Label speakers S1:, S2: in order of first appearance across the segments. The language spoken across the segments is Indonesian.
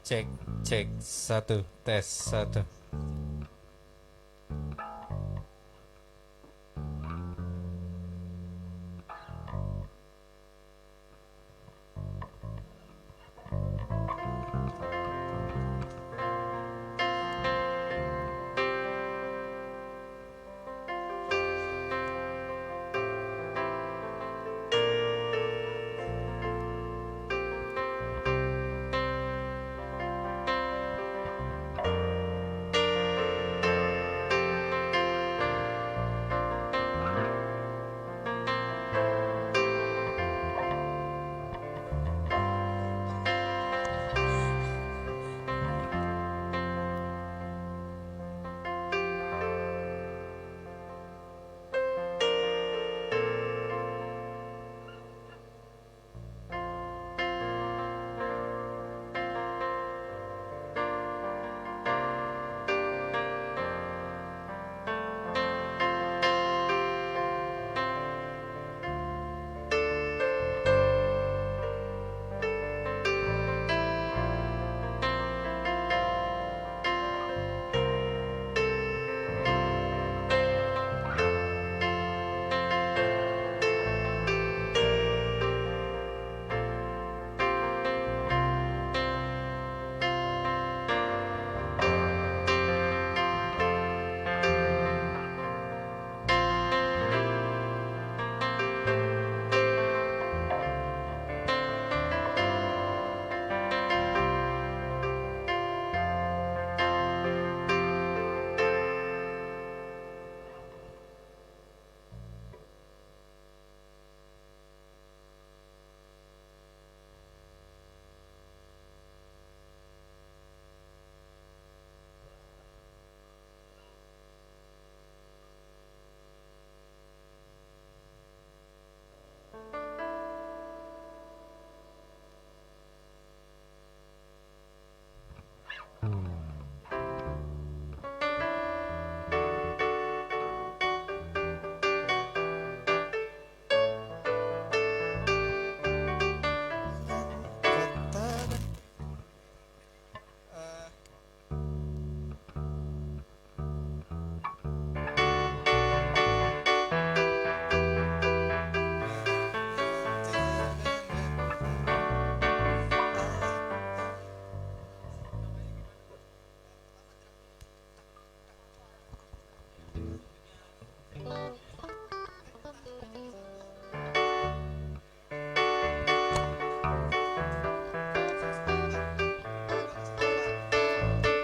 S1: Cek, cek, satu, tes, satu.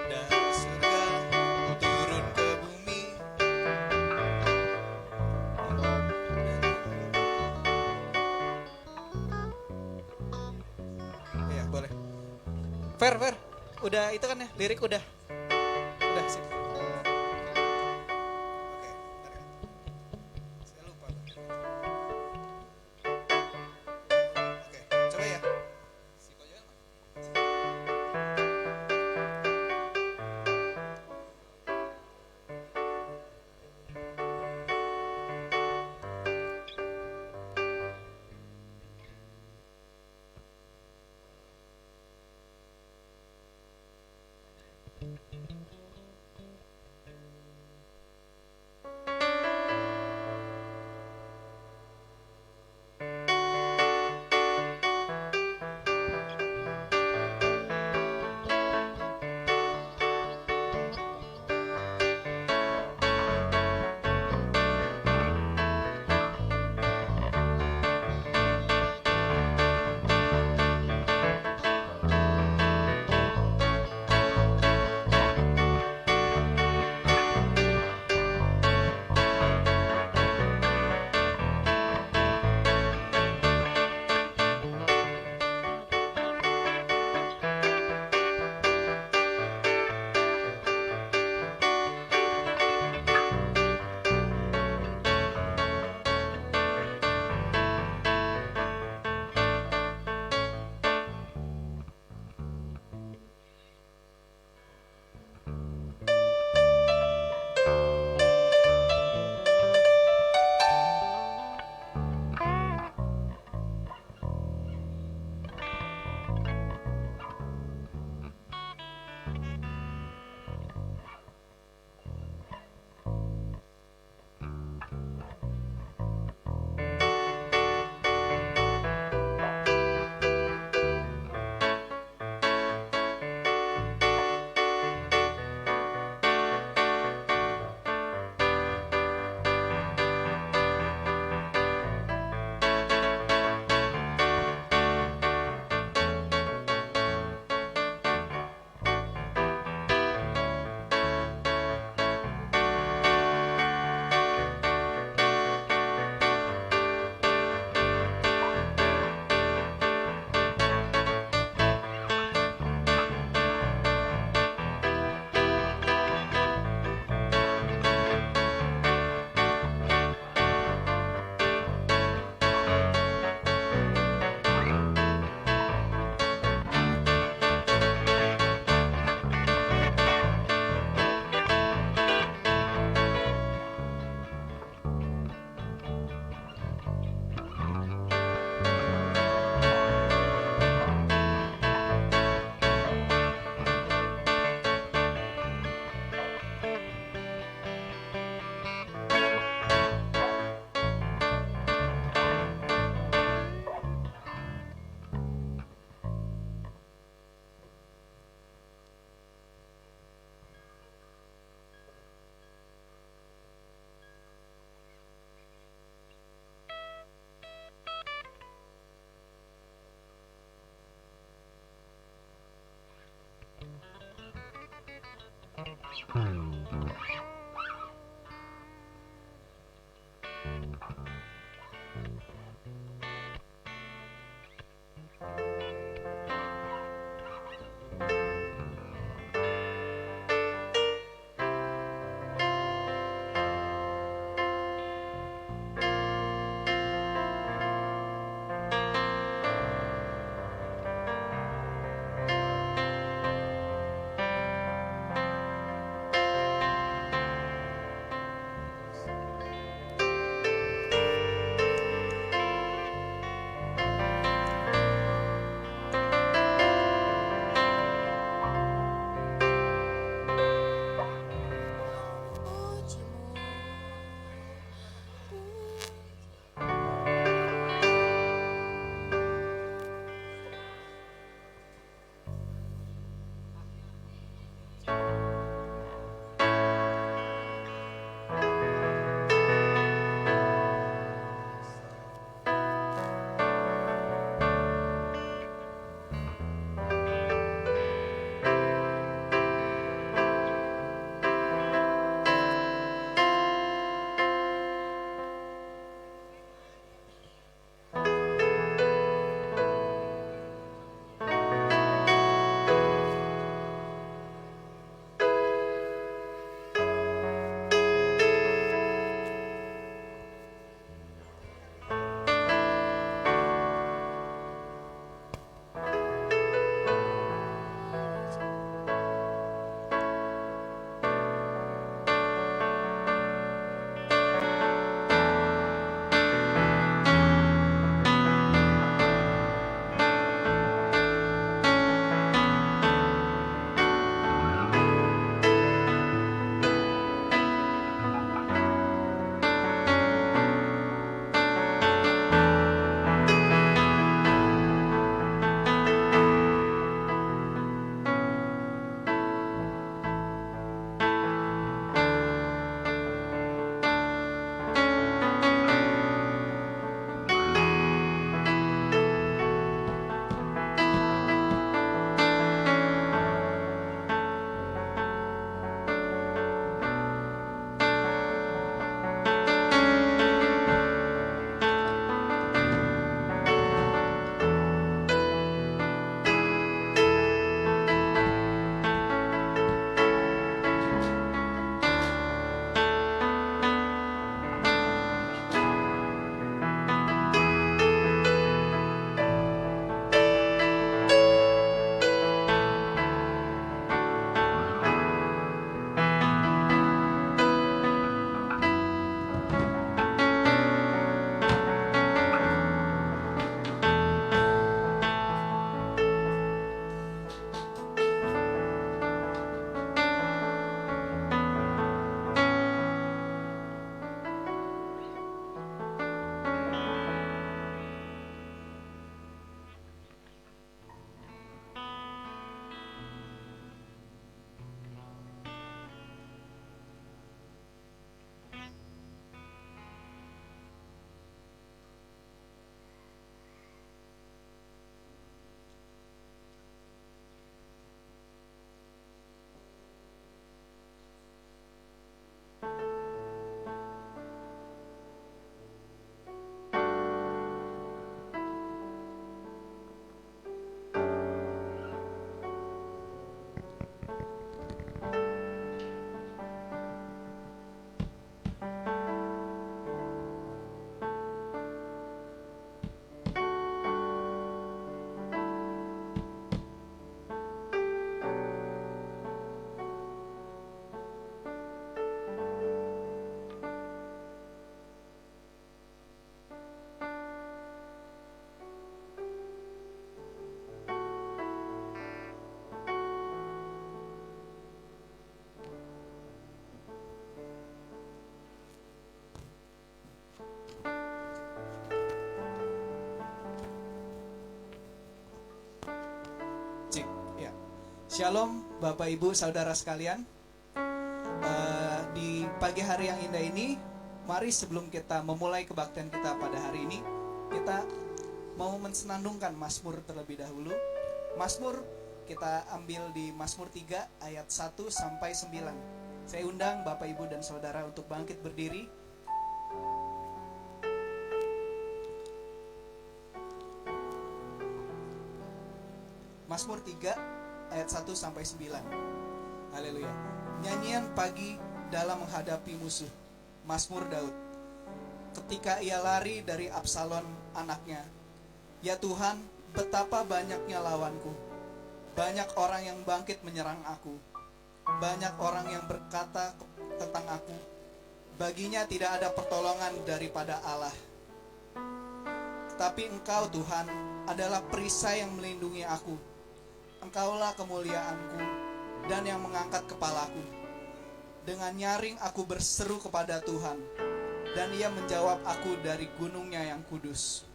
S2: Dari surga turun ke bumi. Iya, boleh. Fer, udah itu kan ya, lirik udah sip. Oke, bentar ya. Saya lupa. Oke, coba ya. Si Kojoel mana?
S3: Shalom Bapak Ibu Saudara sekalian. Di pagi hari yang indah ini, mari sebelum kita memulai kebaktian kita pada hari ini, kita mau mensenandungkan Mazmur terlebih dahulu. Mazmur kita ambil di Mazmur 3 ayat 1 sampai 9. Saya undang Bapak, Ibu, dan Saudara untuk bangkit berdiri. Mazmur 3 ayat 1 sampai 9. Haleluya. Nyanyian pagi dalam menghadapi musuh. Mazmur Daud. Ketika ia lari dari Absalom anaknya. Ya Tuhan, betapa banyaknya lawanku. Banyak orang yang bangkit menyerang aku. Banyak orang yang berkata tentang aku, baginya tidak ada pertolongan daripada Allah. Tetapi Engkau Tuhan adalah perisai yang melindungi aku. Engkaulah kemuliaanku dan yang mengangkat kepalaku. Dengan nyaring aku berseru kepada Tuhan, dan Ia menjawab aku dari gunungnya yang kudus.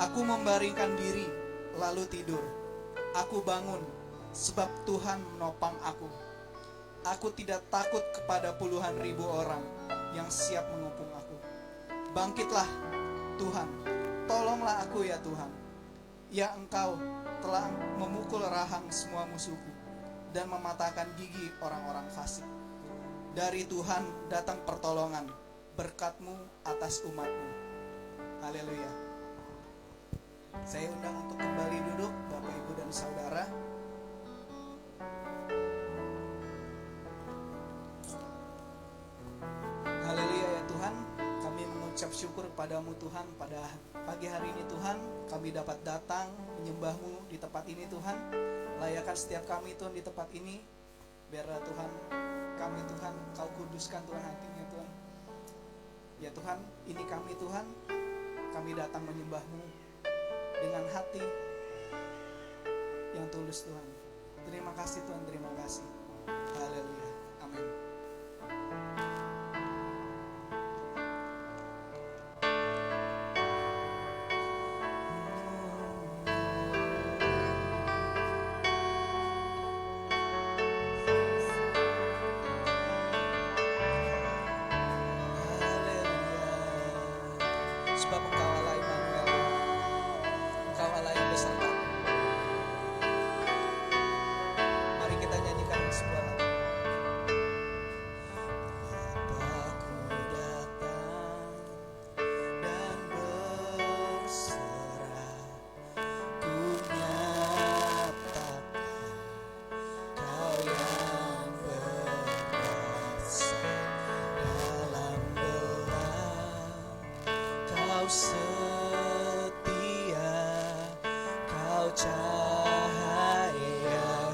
S3: Aku membaringkan diri lalu tidur. Aku bangun sebab Tuhan menopang aku. Aku tidak takut kepada puluhan ribu orang yang siap mengepung aku. Bangkitlah Tuhan, tolonglah aku ya Tuhan. Ya Engkau telah memukul rahang semua musuhku dan mematahkan gigi orang-orang fasik. Dari Tuhan datang pertolongan, berkat-Mu atas umat-Mu. Haleluya. Saya undang untuk kembali duduk Bapak, Ibu, dan Saudara. Haleluya ya Tuhan, kami mengucap syukur padamu Tuhan. Pada pagi hari ini Tuhan, kami dapat datang menyembah-Mu di tempat ini Tuhan. Layakan setiap kami Tuhan di tempat ini. Biar Tuhan, kami Tuhan, Kau kuduskan Tuhan hatinya Tuhan. Ya Tuhan, ini kami Tuhan, kami datang menyembah-Mu dengan hati yang tulus Tuhan. Terima kasih Tuhan, terima kasih. Haleluya, amin. Sebab Engkau Allah Immanuel, Engkau Allah yang beserta. Mari kita nyanyikan sebuah lagu. Bapakku datang dan berserah, ku nyatakan Kau yang berkuasa dalam gelap. Kau setia, Kau cahaya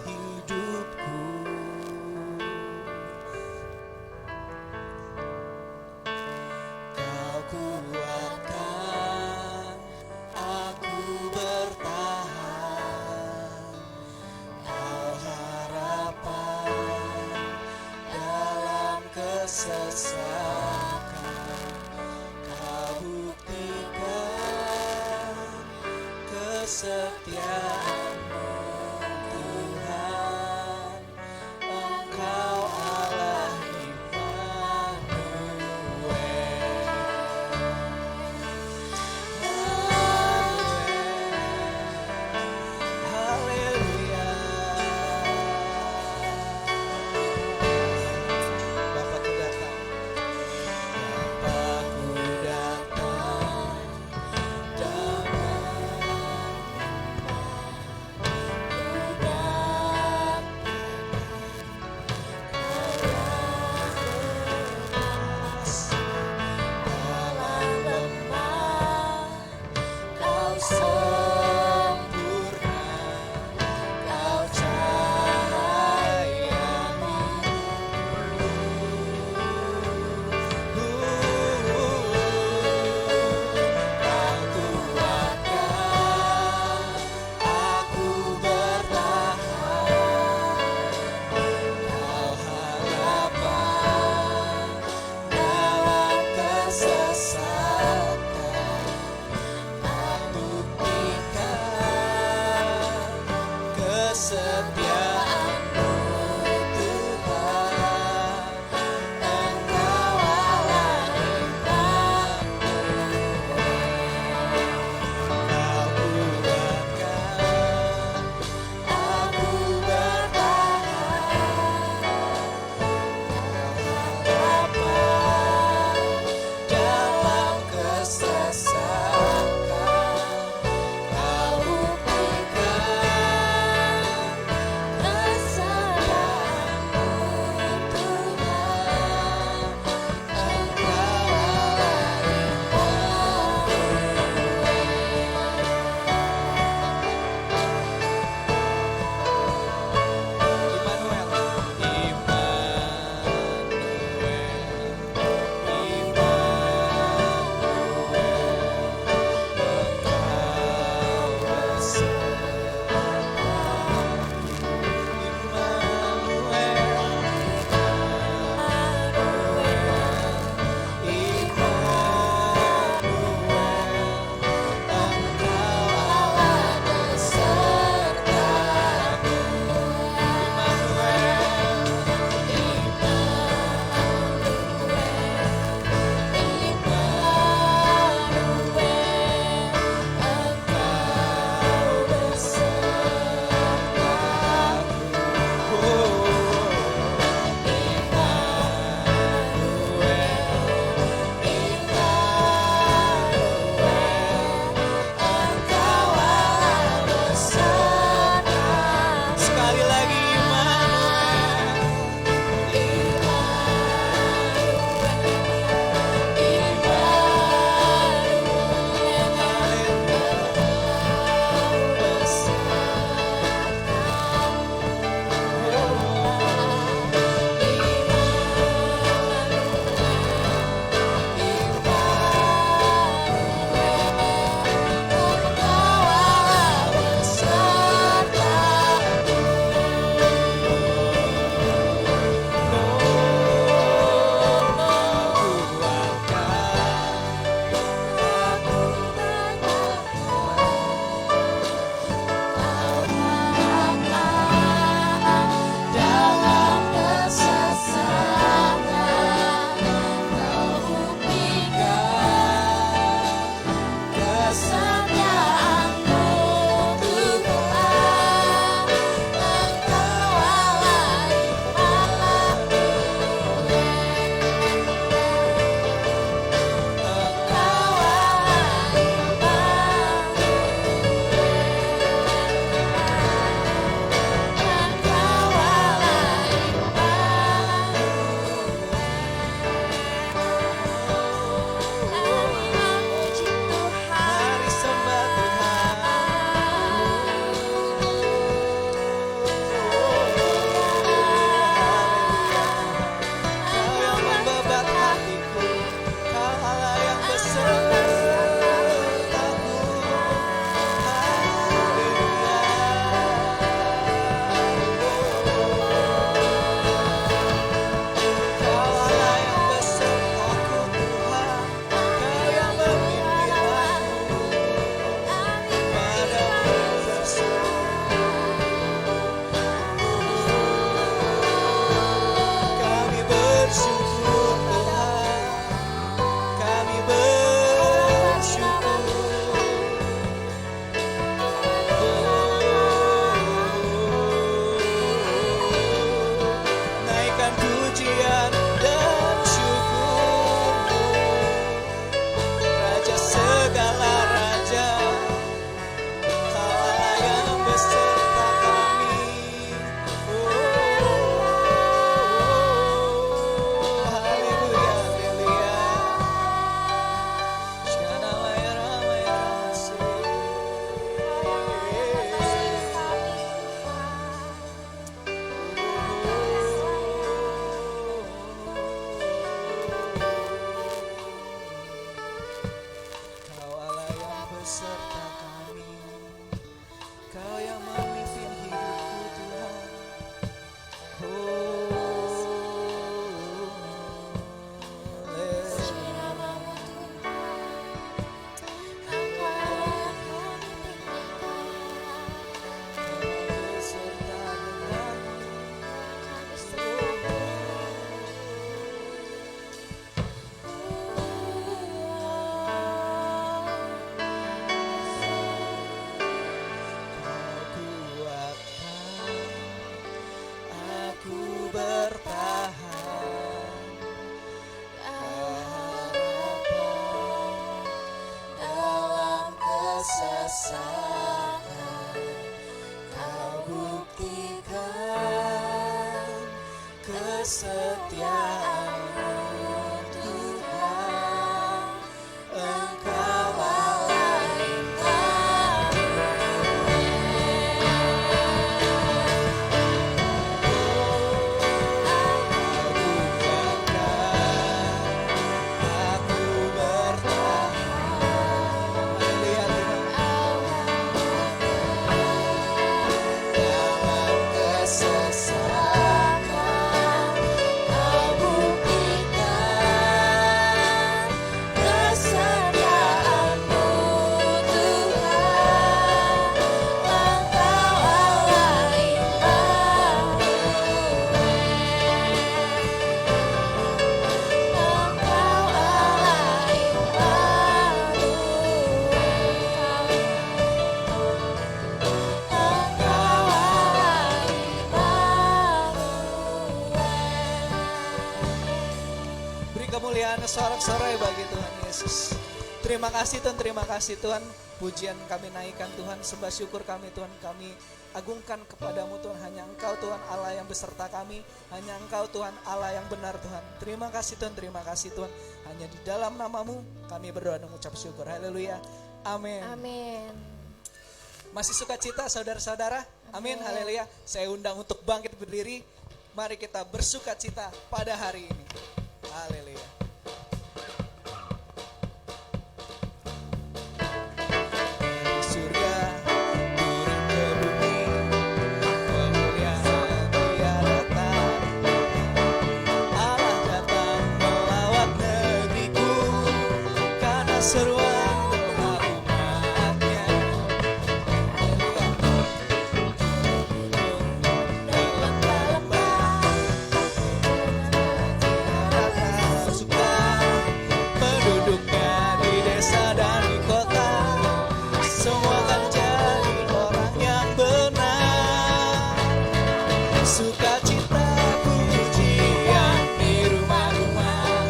S3: hidupku. Kau kuatkan aku bertahan. Kau harapan dalam kesesakan. Kau buktikan kesetiaan-Mu Tuhan. Engkau Allah Immanuel. Haleluya. Bapakku datang kesetiaan-Mu Tuhan, Engkau Allah aku bertahan. Haleluya Tuhan. Dalam kesesakan Kau buktikan kesetiaan-Mu Tuhan, Engkau Allah Beri kemuliaan sorak-sorai bagi Tuhan Yesus. Terima kasih Tuhan, terima kasih Tuhan. Pujian kami naikkan Tuhan, sembah syukur kami Tuhan, kami agungkan kepadamu Tuhan. Hanya Engkau Tuhan Allah yang beserta kami, hanya Engkau Tuhan Allah yang benar Tuhan. Terima kasih Tuhan, terima kasih Tuhan. Hanya di dalam namamu kami berdoa dan mengucap syukur. Haleluya, amin.
S4: Amin.
S3: Masih sukacita saudara-saudara? Amin, haleluya. Saya undang untuk bangkit berdiri. Mari kita bersukacita pada hari ini. Haleluya. Dari surga turun ke bumi, kemuliaan Dia datang. Allah datang melawat negeriku, karena seruan doa umatnya. Penduduknya di desa dan di kota, semua akan jadi orang yang benar. Sukacita pujian di rumah-rumah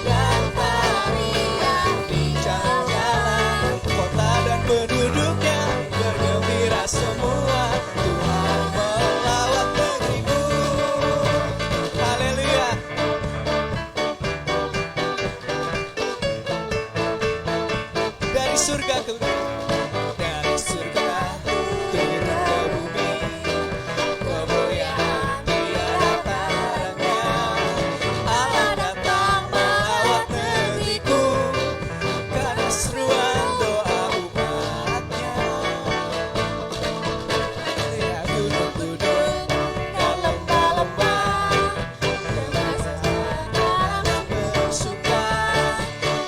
S3: dan tarian di jalan-jalan, kota dan penduduknya bergembira semua. Tuhan melawat negeriku. Haleluya. Dari surga ke dari surga turun ke bumi, kemuliaan Dia datangnya. Allah datang melawat negeriku, karena seruan doa umatnya. Ya gunung-gunung dan lembah-lembah bersuka,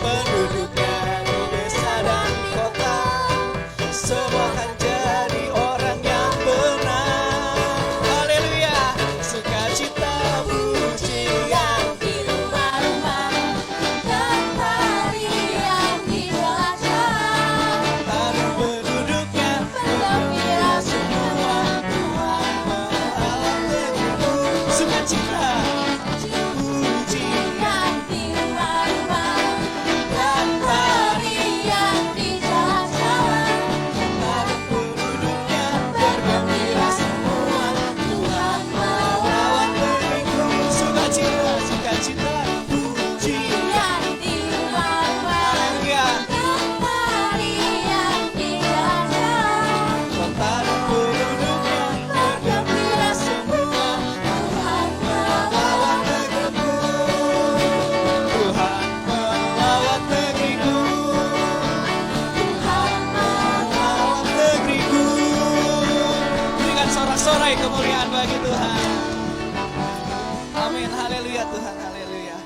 S3: penduduknya di desa dan di kota, semua akan jadi orang yang benar. Haleluya. Sukacita pujian
S4: Di rumah-rumah dan tarian di jalan-jalan,
S3: pada penduduknya bergembira semua. Tuhan melawat negeriku. Sukacita pujian
S4: di rumah-rumah dan tarian di jalan-jalan,
S3: pada penduduknya bergembira semua. Tuhan melawat negeriku. Sukacita, sukacita pujian.
S4: di rumah-rumah
S3: Haleluya.
S4: dan tarian di jalan-jalan,
S3: Kota dan penduduknya bergembira semua.
S4: Tuhan
S3: Melawat negeriku. Tuhan melawat negeriku.
S4: Tuhan
S3: Melawat negeriku. Berikan sorak-sorai kemuliaan bagi Tuhan. Amin, haleluya Tuhan, haleluya.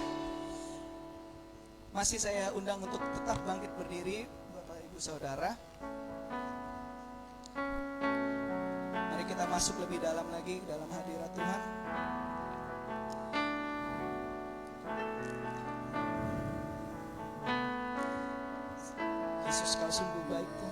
S3: Masih saya undang untuk tetap bangkit berdiri, Bapak Ibu Saudara. Mari kita masuk lebih dalam lagi dalam hadirat Tuhan. Yesus, Kau sungguh baik Tuhan.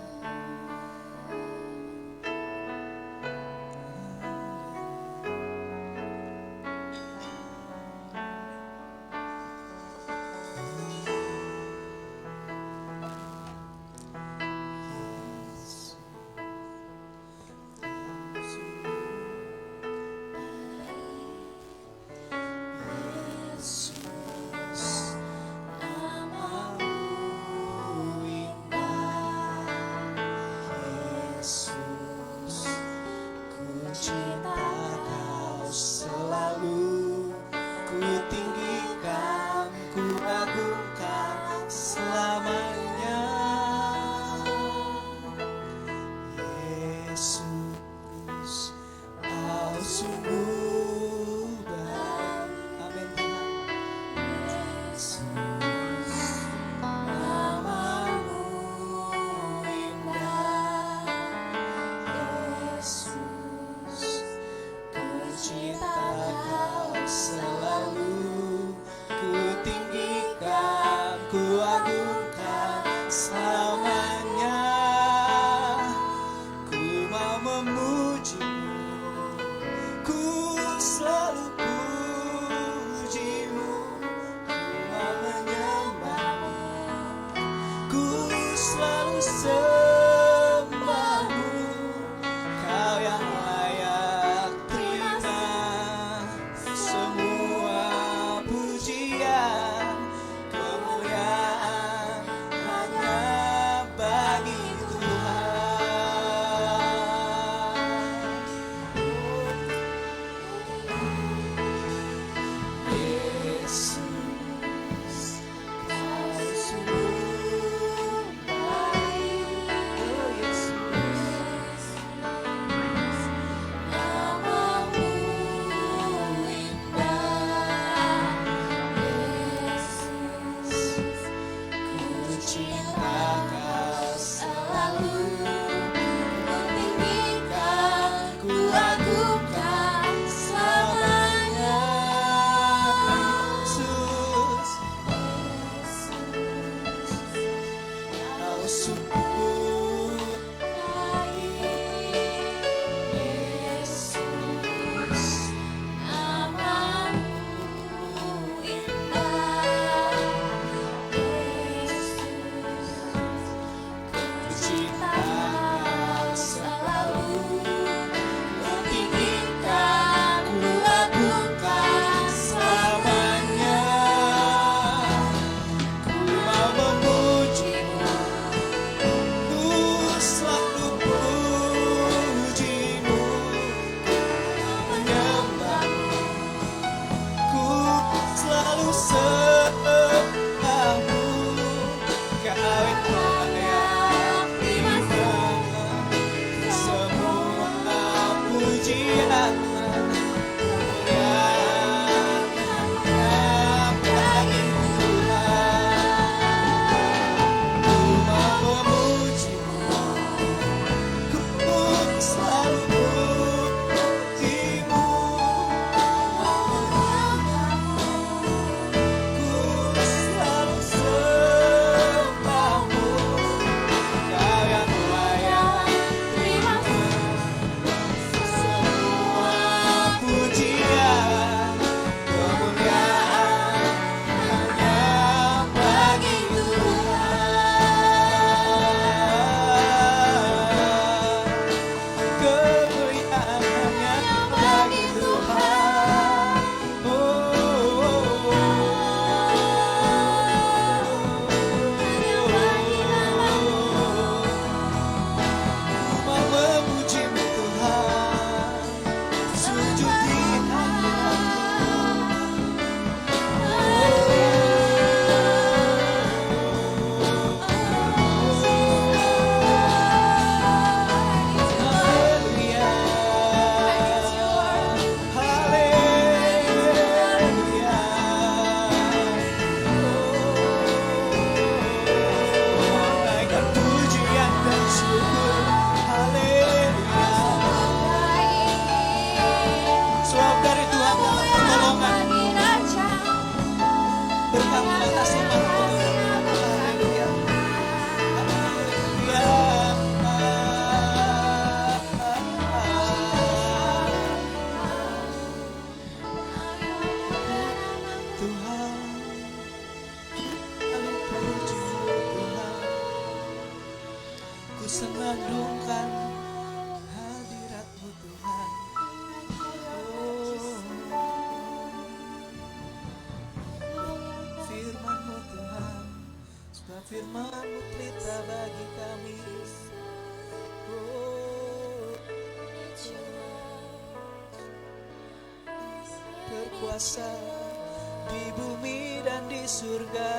S3: Tuhan, kami puji Tuhan. Ku senandungkan hadirat-Mu Tuhan. Firman-Mu Tuhan, sebab Firman-Mu pelita bagi kami. Berkuasa di bumi dan di surga.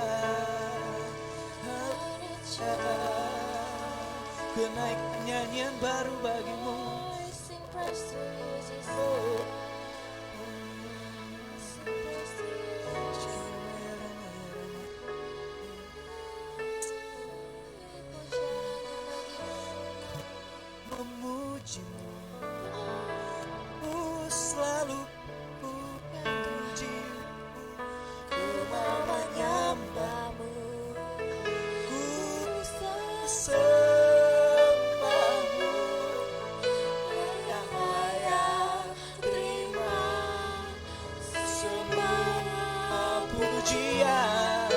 S3: Ku naik nyanyian baru bagimu. Memujimu, selalu puji. Ku mau menyembahmu, ku sembahmu, yang layak terima semua pujian,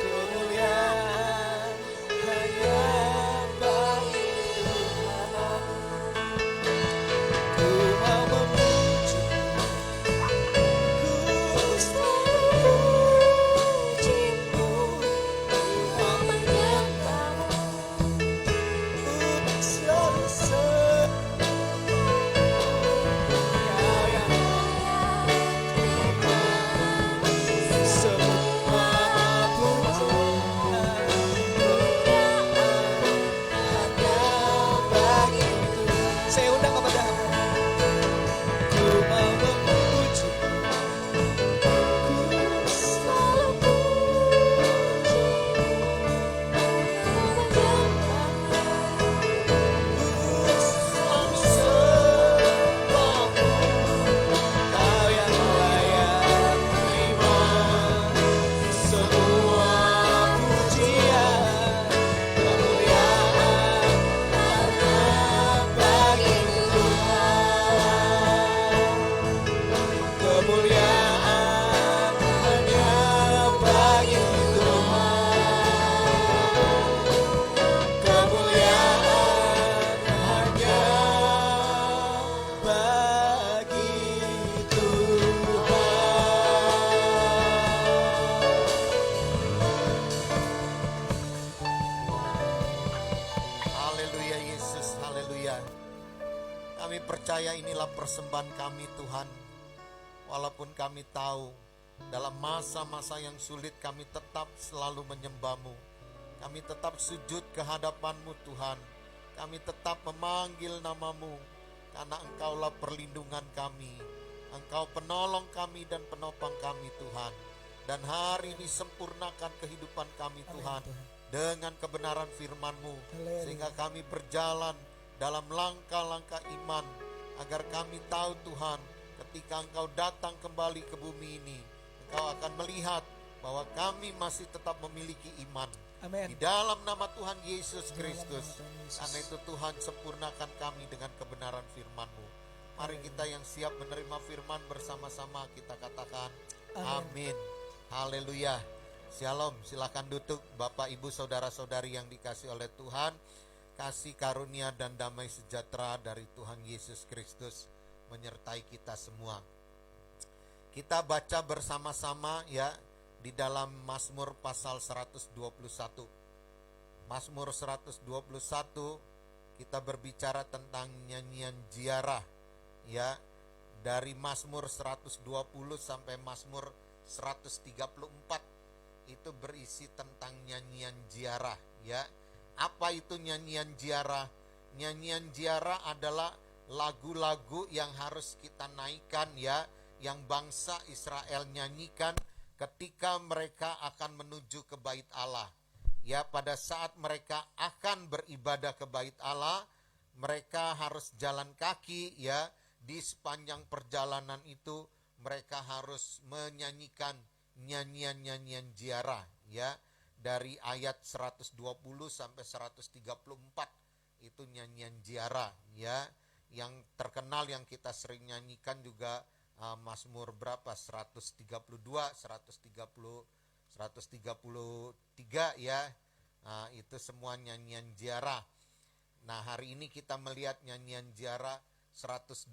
S3: kemuliaan hanya bagi Tuhan. Ku mau memuji, ku selalu pujimu, ku mau menyembahmu, ku selalu Kau yang semua pujian, hanya bagi Tuhan. Saya undang kepada ku mau memuji, ku selalu puji, ku selalu sembahmu. Kau yang layak terima semua pujian, kemuliaan hanya bagi Tuhan. Kemuliaan hanya bagi Tuhan. Kemuliaan hanya bagi Tuhan.
S5: Haleluya Yesus, haleluya. Kami percaya inilah persembahan kami Tuhan. Walaupun kami tahu dalam masa-masa yang sulit kami tetap selalu menyembah-Mu. Kami tetap sujud ke hadapan-Mu Tuhan. Kami tetap memanggil nama-Mu karena Engkaulah perlindungan kami. Engkau penolong kami dan penopang kami Tuhan. Dan hari ini sempurnakan kehidupan kami Tuhan dengan kebenaran firman-Mu, sehingga kami berjalan dalam langkah-langkah iman, agar kami tahu Tuhan, ketika Engkau datang kembali ke bumi ini, Engkau akan melihat bahwa kami masih tetap memiliki iman.
S3: Amin.
S5: Di dalam nama Tuhan Yesus Kristus. Karena itu Tuhan, sempurnakan kami dengan kebenaran firman-Mu. Mari kita yang siap menerima firman bersama-sama kita katakan amin. Haleluya. Shalom, silakan duduk Bapak Ibu Saudara-saudari yang dikasih oleh Tuhan. Kasih karunia dan damai sejahtera dari Tuhan Yesus Kristus menyertai kita semua. Kita baca bersama-sama ya di dalam Mazmur pasal 121. Mazmur 121 kita berbicara tentang nyanyian ziarah ya, dari Mazmur 120 sampai Mazmur 134 itu berisi tentang nyanyian ziarah ya. Apa itu nyanyian ziarah? Nyanyian ziarah adalah lagu-lagu yang harus kita naikkan ya, yang bangsa Israel nyanyikan ketika mereka akan menuju ke bait Allah. Ya, pada saat mereka akan beribadah ke bait Allah, mereka harus jalan kaki ya. Di sepanjang perjalanan itu mereka harus menyanyikan nyanyian-nyanyian ziarah ya, dari ayat 120 sampai 134 itu nyanyian ziarah ya. Yang terkenal yang kita sering nyanyikan juga Mazmur berapa? 132, 133 ya. Itu semua nyanyian ziarah. Nah, hari ini kita melihat nyanyian ziarah 121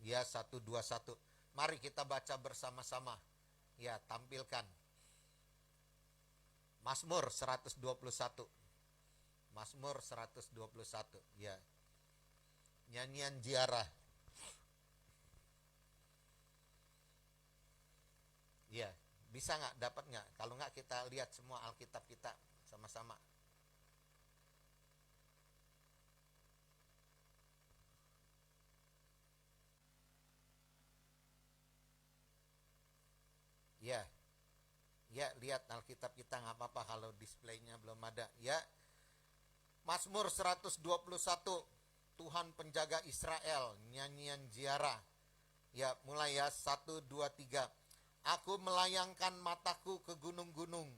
S5: ya, 121. Mari kita baca bersama-sama. Ya, tampilkan. Mazmur 121. Mazmur 121 ya. Nyanyian ziarah. Ya, bisa nggak, dapat nggak? Kalau nggak kita lihat semua Alkitab kita sama-sama. Ya, ya lihat Alkitab kita, nggak apa-apa kalau displaynya belum ada. Ya, Mazmur 121, Tuhan penjaga Israel, nyanyian ziarah. Ya, mulai ya, 1, 2, 3. Aku melayangkan mataku ke gunung-gunung.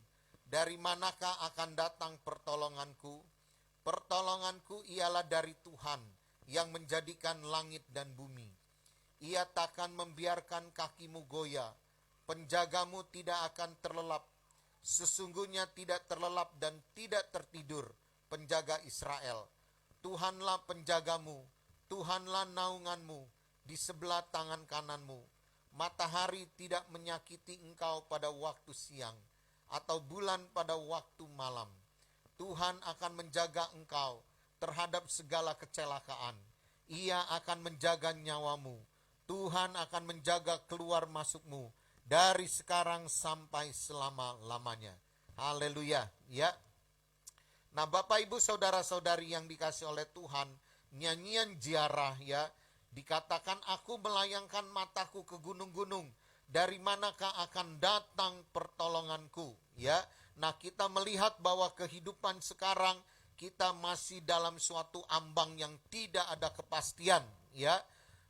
S5: Dari manakah akan datang pertolonganku? Pertolonganku ialah dari Tuhan yang menjadikan langit dan bumi. Ia takkan membiarkan kakimu goyah. Penjagamu tidak akan terlelap. Sesungguhnya tidak terlelap dan tidak tertidur penjaga Israel. Tuhanlah penjagamu, Tuhanlah naunganmu di sebelah tangan kananmu. Matahari tidak menyakiti engkau pada waktu siang, atau bulan pada waktu malam. Tuhan akan menjaga engkau terhadap segala kecelakaan. Ia akan menjaga nyawamu. Tuhan akan menjaga keluar masukmu dari sekarang sampai selama-lamanya. Haleluya. Ya. Nah, Bapak Ibu saudara-saudari yang dikasih oleh Tuhan, nyanyian ziarah ya, dikatakan aku melayangkan mataku ke gunung-gunung, dari manakah akan datang pertolonganku ya. Nah, kita melihat bahwa kehidupan sekarang kita masih dalam suatu ambang yang tidak ada kepastian ya.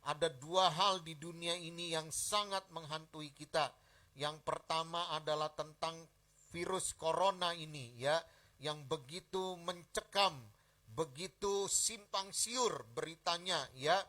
S5: Ada dua hal di dunia ini yang sangat menghantui kita. Yang pertama adalah tentang virus corona ini ya, yang begitu mencekam, begitu simpang siur beritanya ya.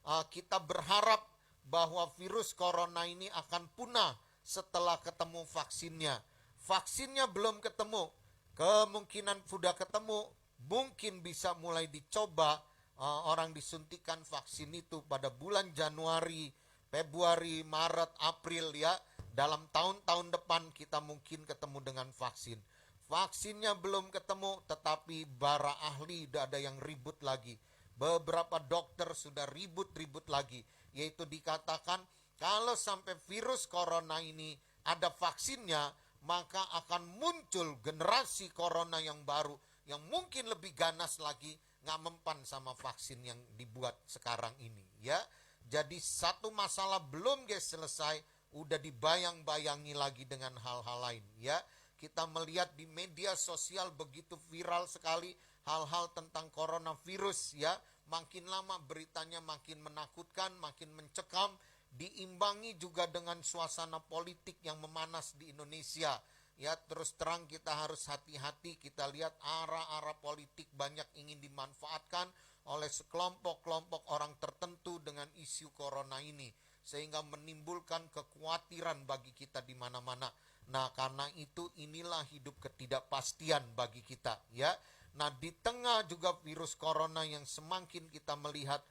S5: Kita berharap bahwa virus corona ini akan punah setelah ketemu vaksinnya. Vaksinnya belum ketemu, kemungkinan sudah ketemu, mungkin bisa mulai dicoba. Orang disuntikan vaksin itu pada bulan Januari, Februari, Maret, April ya. Dalam tahun-tahun depan kita mungkin ketemu dengan vaksin. Vaksinnya belum ketemu, tetapi para ahli udah ada yang ribut lagi. Beberapa dokter sudah ribut-ribut lagi, yaitu dikatakan kalau sampai virus corona ini ada vaksinnya, maka akan muncul generasi corona yang baru yang mungkin lebih ganas lagi, nggak mempan sama vaksin yang dibuat sekarang ini ya. Jadi satu masalah belum selesai, udah dibayang-bayangi lagi dengan hal-hal lain ya. Kita melihat di media sosial begitu viral sekali hal-hal tentang coronavirus ya. Makin lama beritanya makin menakutkan, makin mencekam, diimbangi juga dengan suasana politik yang memanas di Indonesia. Ya, terus terang kita harus hati-hati. Kita lihat arah-arah politik banyak ingin dimanfaatkan oleh sekelompok-kelompok orang tertentu dengan isu corona ini, sehingga menimbulkan kekhawatiran bagi kita di mana-mana. Nah, karena itu inilah hidup ketidakpastian bagi kita ya. Nah, di tengah juga virus corona yang semakin kita melihat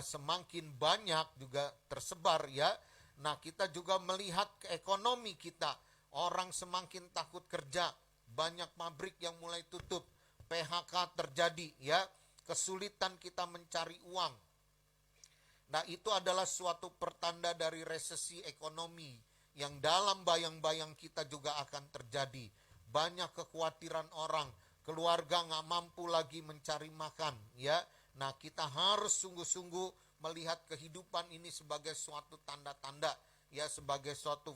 S5: semakin banyak juga tersebar ya. Nah, kita juga melihat ke ekonomi kita. Orang semakin takut kerja, banyak pabrik yang mulai tutup, PHK terjadi ya, kesulitan kita mencari uang. Nah, itu adalah suatu pertanda dari resesi ekonomi yang dalam bayang-bayang kita juga akan terjadi. Banyak kekhawatiran orang, keluarga nggak mampu lagi mencari makan ya. Nah, kita harus sungguh-sungguh melihat kehidupan ini sebagai suatu tanda-tanda ya, sebagai suatu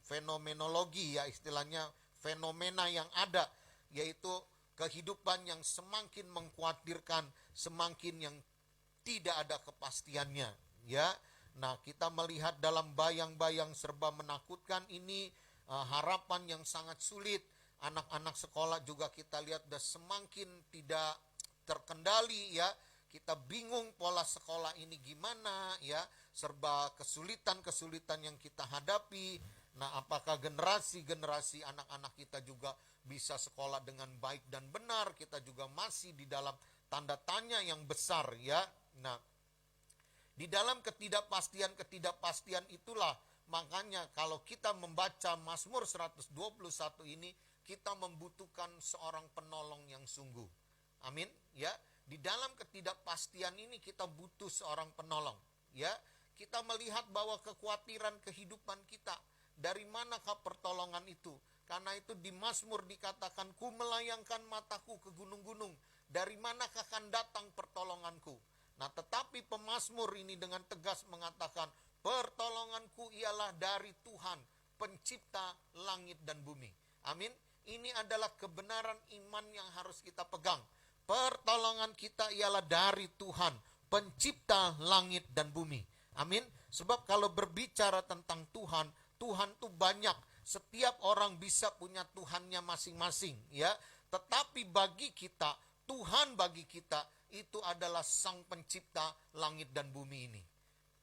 S5: fenomenologi ya, istilahnya fenomena yang ada, yaitu kehidupan yang semakin mengkhawatirkan, semakin yang tidak ada kepastiannya ya. Nah, kita melihat dalam bayang-bayang serba menakutkan ini, harapan yang sangat sulit. Anak-anak sekolah juga kita lihat sudah semakin tidak terkendali ya. Kita bingung pola sekolah ini gimana ya. serba kesulitan-kesulitan yang kita hadapi. Nah, apakah generasi-generasi anak-anak kita juga bisa sekolah dengan baik dan benar? Kita juga masih di dalam tanda tanya yang besar ya. Nah, di dalam ketidakpastian itulah makanya kalau kita membaca Mazmur 121 ini, kita membutuhkan seorang penolong yang sungguh. Amin ya. Di dalam ketidakpastian ini kita butuh seorang penolong ya. Kita melihat bahwa kekhawatiran kehidupan kita, dari manakah pertolongan itu? Karena itu di Mazmur dikatakan, ku melayangkan mataku ke gunung-gunung, dari manakah akan datang pertolonganku? Nah, tetapi pemazmur ini dengan tegas mengatakan, pertolonganku ialah dari Tuhan, pencipta langit dan bumi. Amin. Ini adalah kebenaran iman yang harus kita pegang. Pertolongan kita ialah dari Tuhan, pencipta langit dan bumi. Amin. Sebab kalau berbicara tentang Tuhan, Tuhan itu banyak. Setiap orang bisa punya Tuhannya masing-masing ya. Tetapi bagi kita, Tuhan bagi kita itu adalah Sang Pencipta langit dan bumi ini.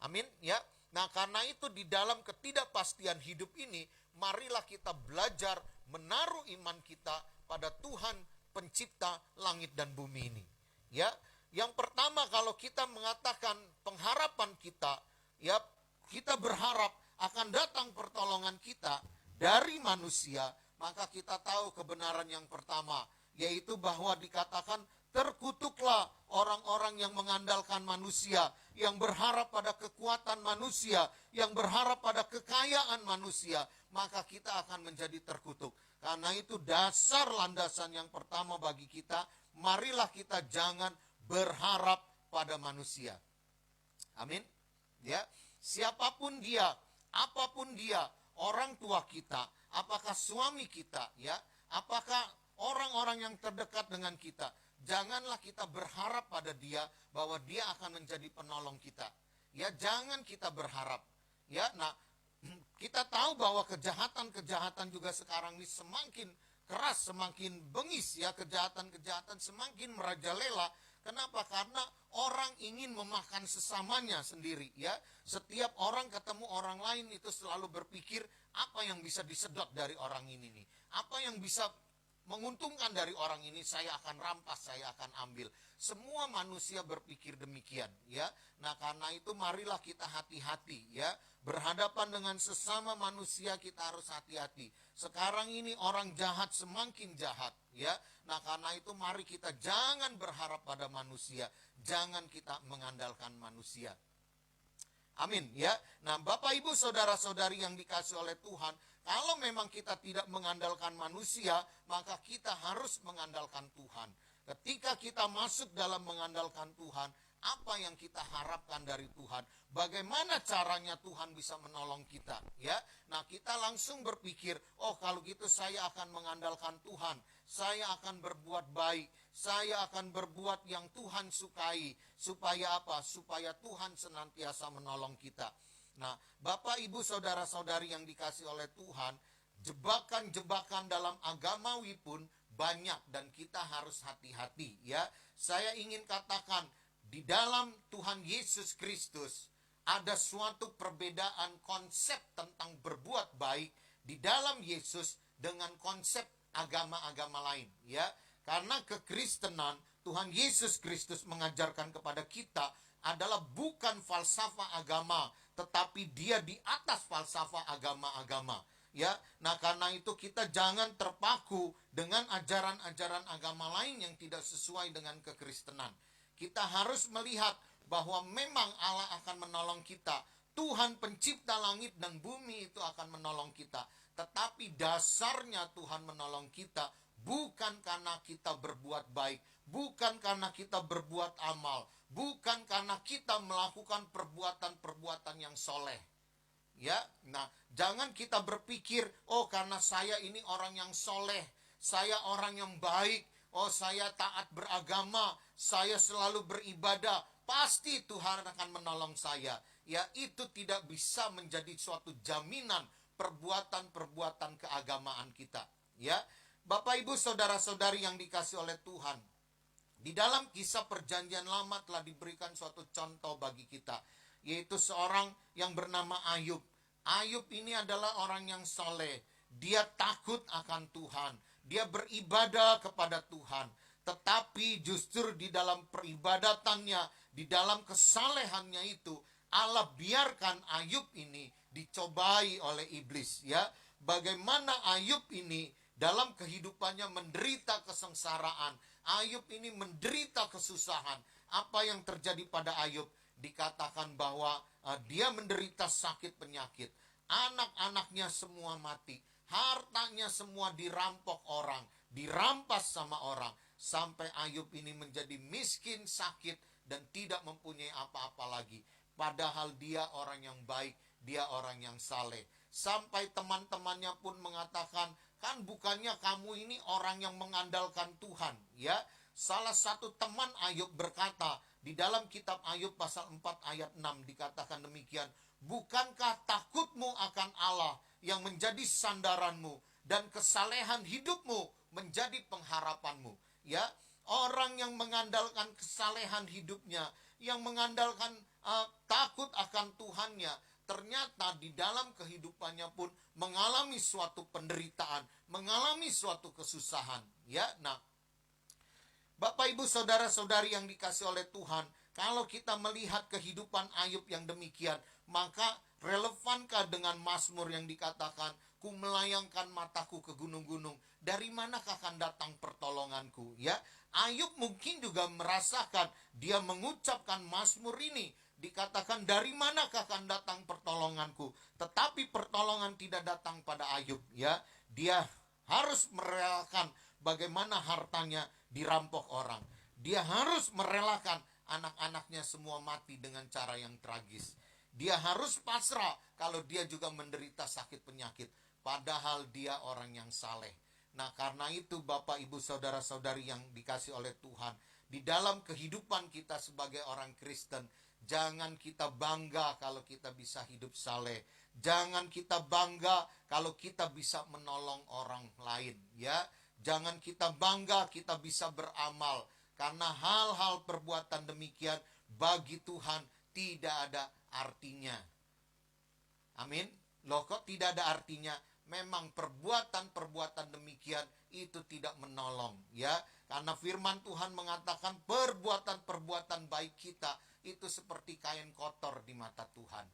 S5: Amin ya. Nah, karena itu di dalam ketidakpastian hidup ini, marilah kita belajar menaruh iman kita pada Tuhan Pencipta langit dan bumi ini. Ya, yang pertama kalau kita mengatakan pengharapan kita, ya kita berharap akan datang pertolongan kita dari manusia, maka kita tahu kebenaran yang pertama, yaitu bahwa dikatakan terkutuklah orang-orang yang mengandalkan manusia, yang berharap pada kekuatan manusia, yang berharap pada kekayaan manusia, maka kita akan menjadi terkutuk. Karena itu dasar landasan yang pertama bagi kita, marilah kita jangan berharap pada manusia. Amin. Ya, siapapun dia, apapun dia, orang tua kita, apakah suami kita, ya, apakah orang-orang yang terdekat dengan kita, janganlah kita berharap pada dia bahwa dia akan menjadi penolong kita. Ya, jangan kita berharap. Ya, nah, kita tahu bahwa kejahatan-kejahatan juga sekarang ini semakin keras, semakin bengis ya, kejahatan-kejahatan semakin merajalela. Kenapa? Karena orang ingin memakan sesamanya sendiri ya. Setiap orang ketemu orang lain itu selalu berpikir apa yang bisa disedot dari orang ini nih. Apa yang bisa menguntungkan dari orang ini, saya akan rampas, saya akan ambil. Semua manusia berpikir demikian ya. Nah, karena itu marilah kita hati-hati ya. Berhadapan dengan sesama manusia kita harus hati-hati. Sekarang ini orang jahat semakin jahat ya. Nah, karena itu mari kita jangan berharap pada manusia, jangan kita mengandalkan manusia. Amin ya. Nah, Bapak Ibu saudara-saudari yang dikasih oleh Tuhan, kalau memang kita tidak mengandalkan manusia, maka kita harus mengandalkan Tuhan. Ketika kita masuk dalam mengandalkan Tuhan, apa yang kita harapkan dari Tuhan? Bagaimana caranya Tuhan bisa menolong kita? Ya, nah kita langsung berpikir, oh kalau gitu saya akan mengandalkan Tuhan. Saya akan berbuat baik. Saya akan berbuat yang Tuhan sukai. Supaya apa? Supaya Tuhan senantiasa menolong kita. Nah, Bapak, Ibu, Saudara-saudari yang dikasih oleh Tuhan, jebakan-jebakan dalam agamawi pun banyak dan kita harus hati-hati ya. Saya ingin katakan, di dalam Tuhan Yesus Kristus ada suatu perbedaan konsep tentang berbuat baik di dalam Yesus dengan konsep agama-agama lain ya. Karena kekristenan, Tuhan Yesus Kristus mengajarkan kepada kita adalah bukan falsafah agama, tetapi dia di atas falsafah agama-agama ya. Nah, karena itu kita jangan terpaku dengan ajaran-ajaran agama lain yang tidak sesuai dengan kekristenan. Kita harus melihat bahwa memang Allah akan menolong kita. Tuhan pencipta langit dan bumi itu akan menolong kita. Tetapi dasarnya Tuhan menolong kita bukan karena kita berbuat baik, bukan karena kita berbuat amal, bukan karena kita melakukan perbuatan-perbuatan yang soleh. Ya, nah jangan kita berpikir, oh karena saya ini orang yang soleh, saya orang yang baik, oh saya taat beragama, saya selalu beribadah, pasti Tuhan akan menolong saya. Ya, itu tidak bisa menjadi suatu jaminan perbuatan-perbuatan keagamaan kita. Ya, Bapak Ibu saudara-saudari yang dikasih oleh Tuhan, di dalam kisah perjanjian lama telah diberikan suatu contoh bagi kita, yaitu seorang yang bernama Ayub. Ayub ini adalah orang yang soleh. Dia takut akan Tuhan. Dia beribadah kepada Tuhan. Tetapi justru di dalam peribadatannya, di dalam kesalehannya itu, Allah biarkan Ayub ini dicobai oleh iblis. Ya, bagaimana Ayub ini dalam kehidupannya menderita kesengsaraan. Ayub ini menderita kesusahan. Apa yang terjadi pada Ayub? Dikatakan bahwa dia menderita sakit penyakit. Anak-anaknya semua mati. Hartanya semua dirampok orang. Dirampas sama orang. Sampai Ayub ini menjadi miskin, sakit, dan tidak mempunyai apa-apa lagi. Padahal dia orang yang baik, dia orang yang saleh. Sampai teman-temannya pun mengatakan, kan bukannya kamu ini orang yang mengandalkan Tuhan, ya. Salah satu teman Ayub berkata, di dalam kitab Ayub pasal 4 ayat 6 dikatakan demikian, bukankah takutmu akan Allah yang menjadi sandaranmu dan kesalehan hidupmu menjadi pengharapanmu. Ya, orang yang mengandalkan kesalehan hidupnya, yang mengandalkan takut akan Tuhannya, ternyata di dalam kehidupannya pun mengalami suatu penderitaan, mengalami suatu kesusahan. Ya, nah, Bapak Ibu Saudara-saudari yang dikasih oleh Tuhan, kalau kita melihat kehidupan Ayub yang demikian, maka relevankah dengan Mazmur yang dikatakan, ku melayangkan mataku ke gunung-gunung, dari manakah akan datang pertolonganku? Ya, Ayub mungkin juga merasakan, dia mengucapkan Mazmur ini, dikatakan dari manakah akan datang pertolonganku? Tetapi pertolongan tidak datang pada Ayub. Ya, dia harus merelakan bagaimana hartanya dirampok orang. Dia harus merelakan anak-anaknya semua mati dengan cara yang tragis. Dia harus pasrah kalau dia juga menderita sakit penyakit. Padahal dia orang yang saleh. Nah, karena itu Bapak Ibu Saudara-saudari yang dikasih oleh Tuhan, di dalam kehidupan kita sebagai orang Kristen, jangan kita bangga kalau kita bisa hidup saleh. Jangan kita bangga kalau kita bisa menolong orang lain, ya. Jangan kita bangga kita bisa beramal, karena hal-hal perbuatan demikian bagi Tuhan tidak ada artinya. Amin. Loh, kok tidak ada artinya? Memang perbuatan-perbuatan demikian itu tidak menolong, ya. Karena firman Tuhan mengatakan perbuatan-perbuatan baik kita itu seperti kain kotor di mata Tuhan.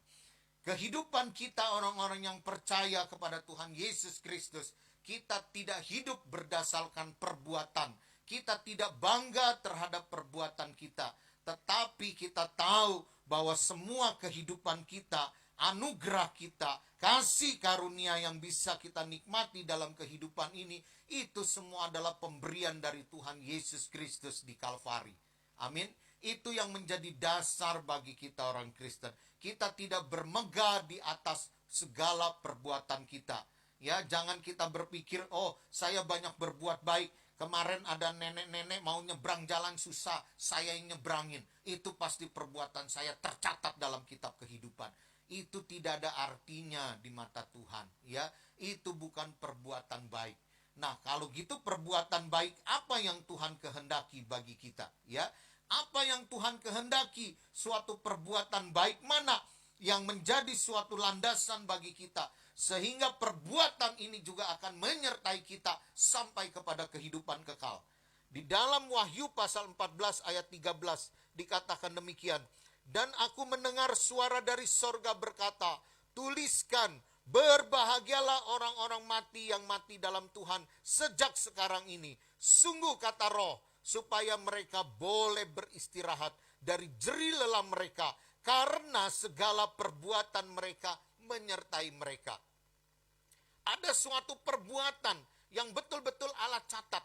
S5: Kehidupan kita orang-orang yang percaya kepada Tuhan Yesus Kristus, kita tidak hidup berdasarkan perbuatan. Kita tidak bangga terhadap perbuatan kita. Tetapi kita tahu bahwa semua kehidupan kita, anugerah kita, kasih karunia yang bisa kita nikmati dalam kehidupan ini, itu semua adalah pemberian dari Tuhan Yesus Kristus di Kalvari. Amin. Itu yang menjadi dasar bagi kita orang Kristen. Kita tidak bermegah di atas segala perbuatan kita. Ya, jangan kita berpikir, oh, saya banyak berbuat baik. Kemarin ada nenek-nenek mau nyebrang jalan susah, saya yang nyebrangin. Itu pasti perbuatan saya tercatat dalam kitab kehidupan. Itu tidak ada artinya di mata Tuhan. Ya, itu bukan perbuatan baik. Nah, kalau gitu perbuatan baik apa yang Tuhan kehendaki bagi kita? Ya, apa yang Tuhan kehendaki? Suatu perbuatan baik mana yang menjadi suatu landasan bagi kita, sehingga perbuatan ini juga akan menyertai kita sampai kepada kehidupan kekal. Di dalam Wahyu pasal 14 ayat 13 dikatakan demikian, dan aku mendengar suara dari sorga berkata, tuliskan, berbahagialah orang-orang mati yang mati dalam Tuhan sejak sekarang ini. Sungguh kata Roh, supaya mereka boleh beristirahat dari jerih lelah mereka, karena segala perbuatan mereka menyertai mereka. Ada suatu perbuatan yang betul-betul Allah catat.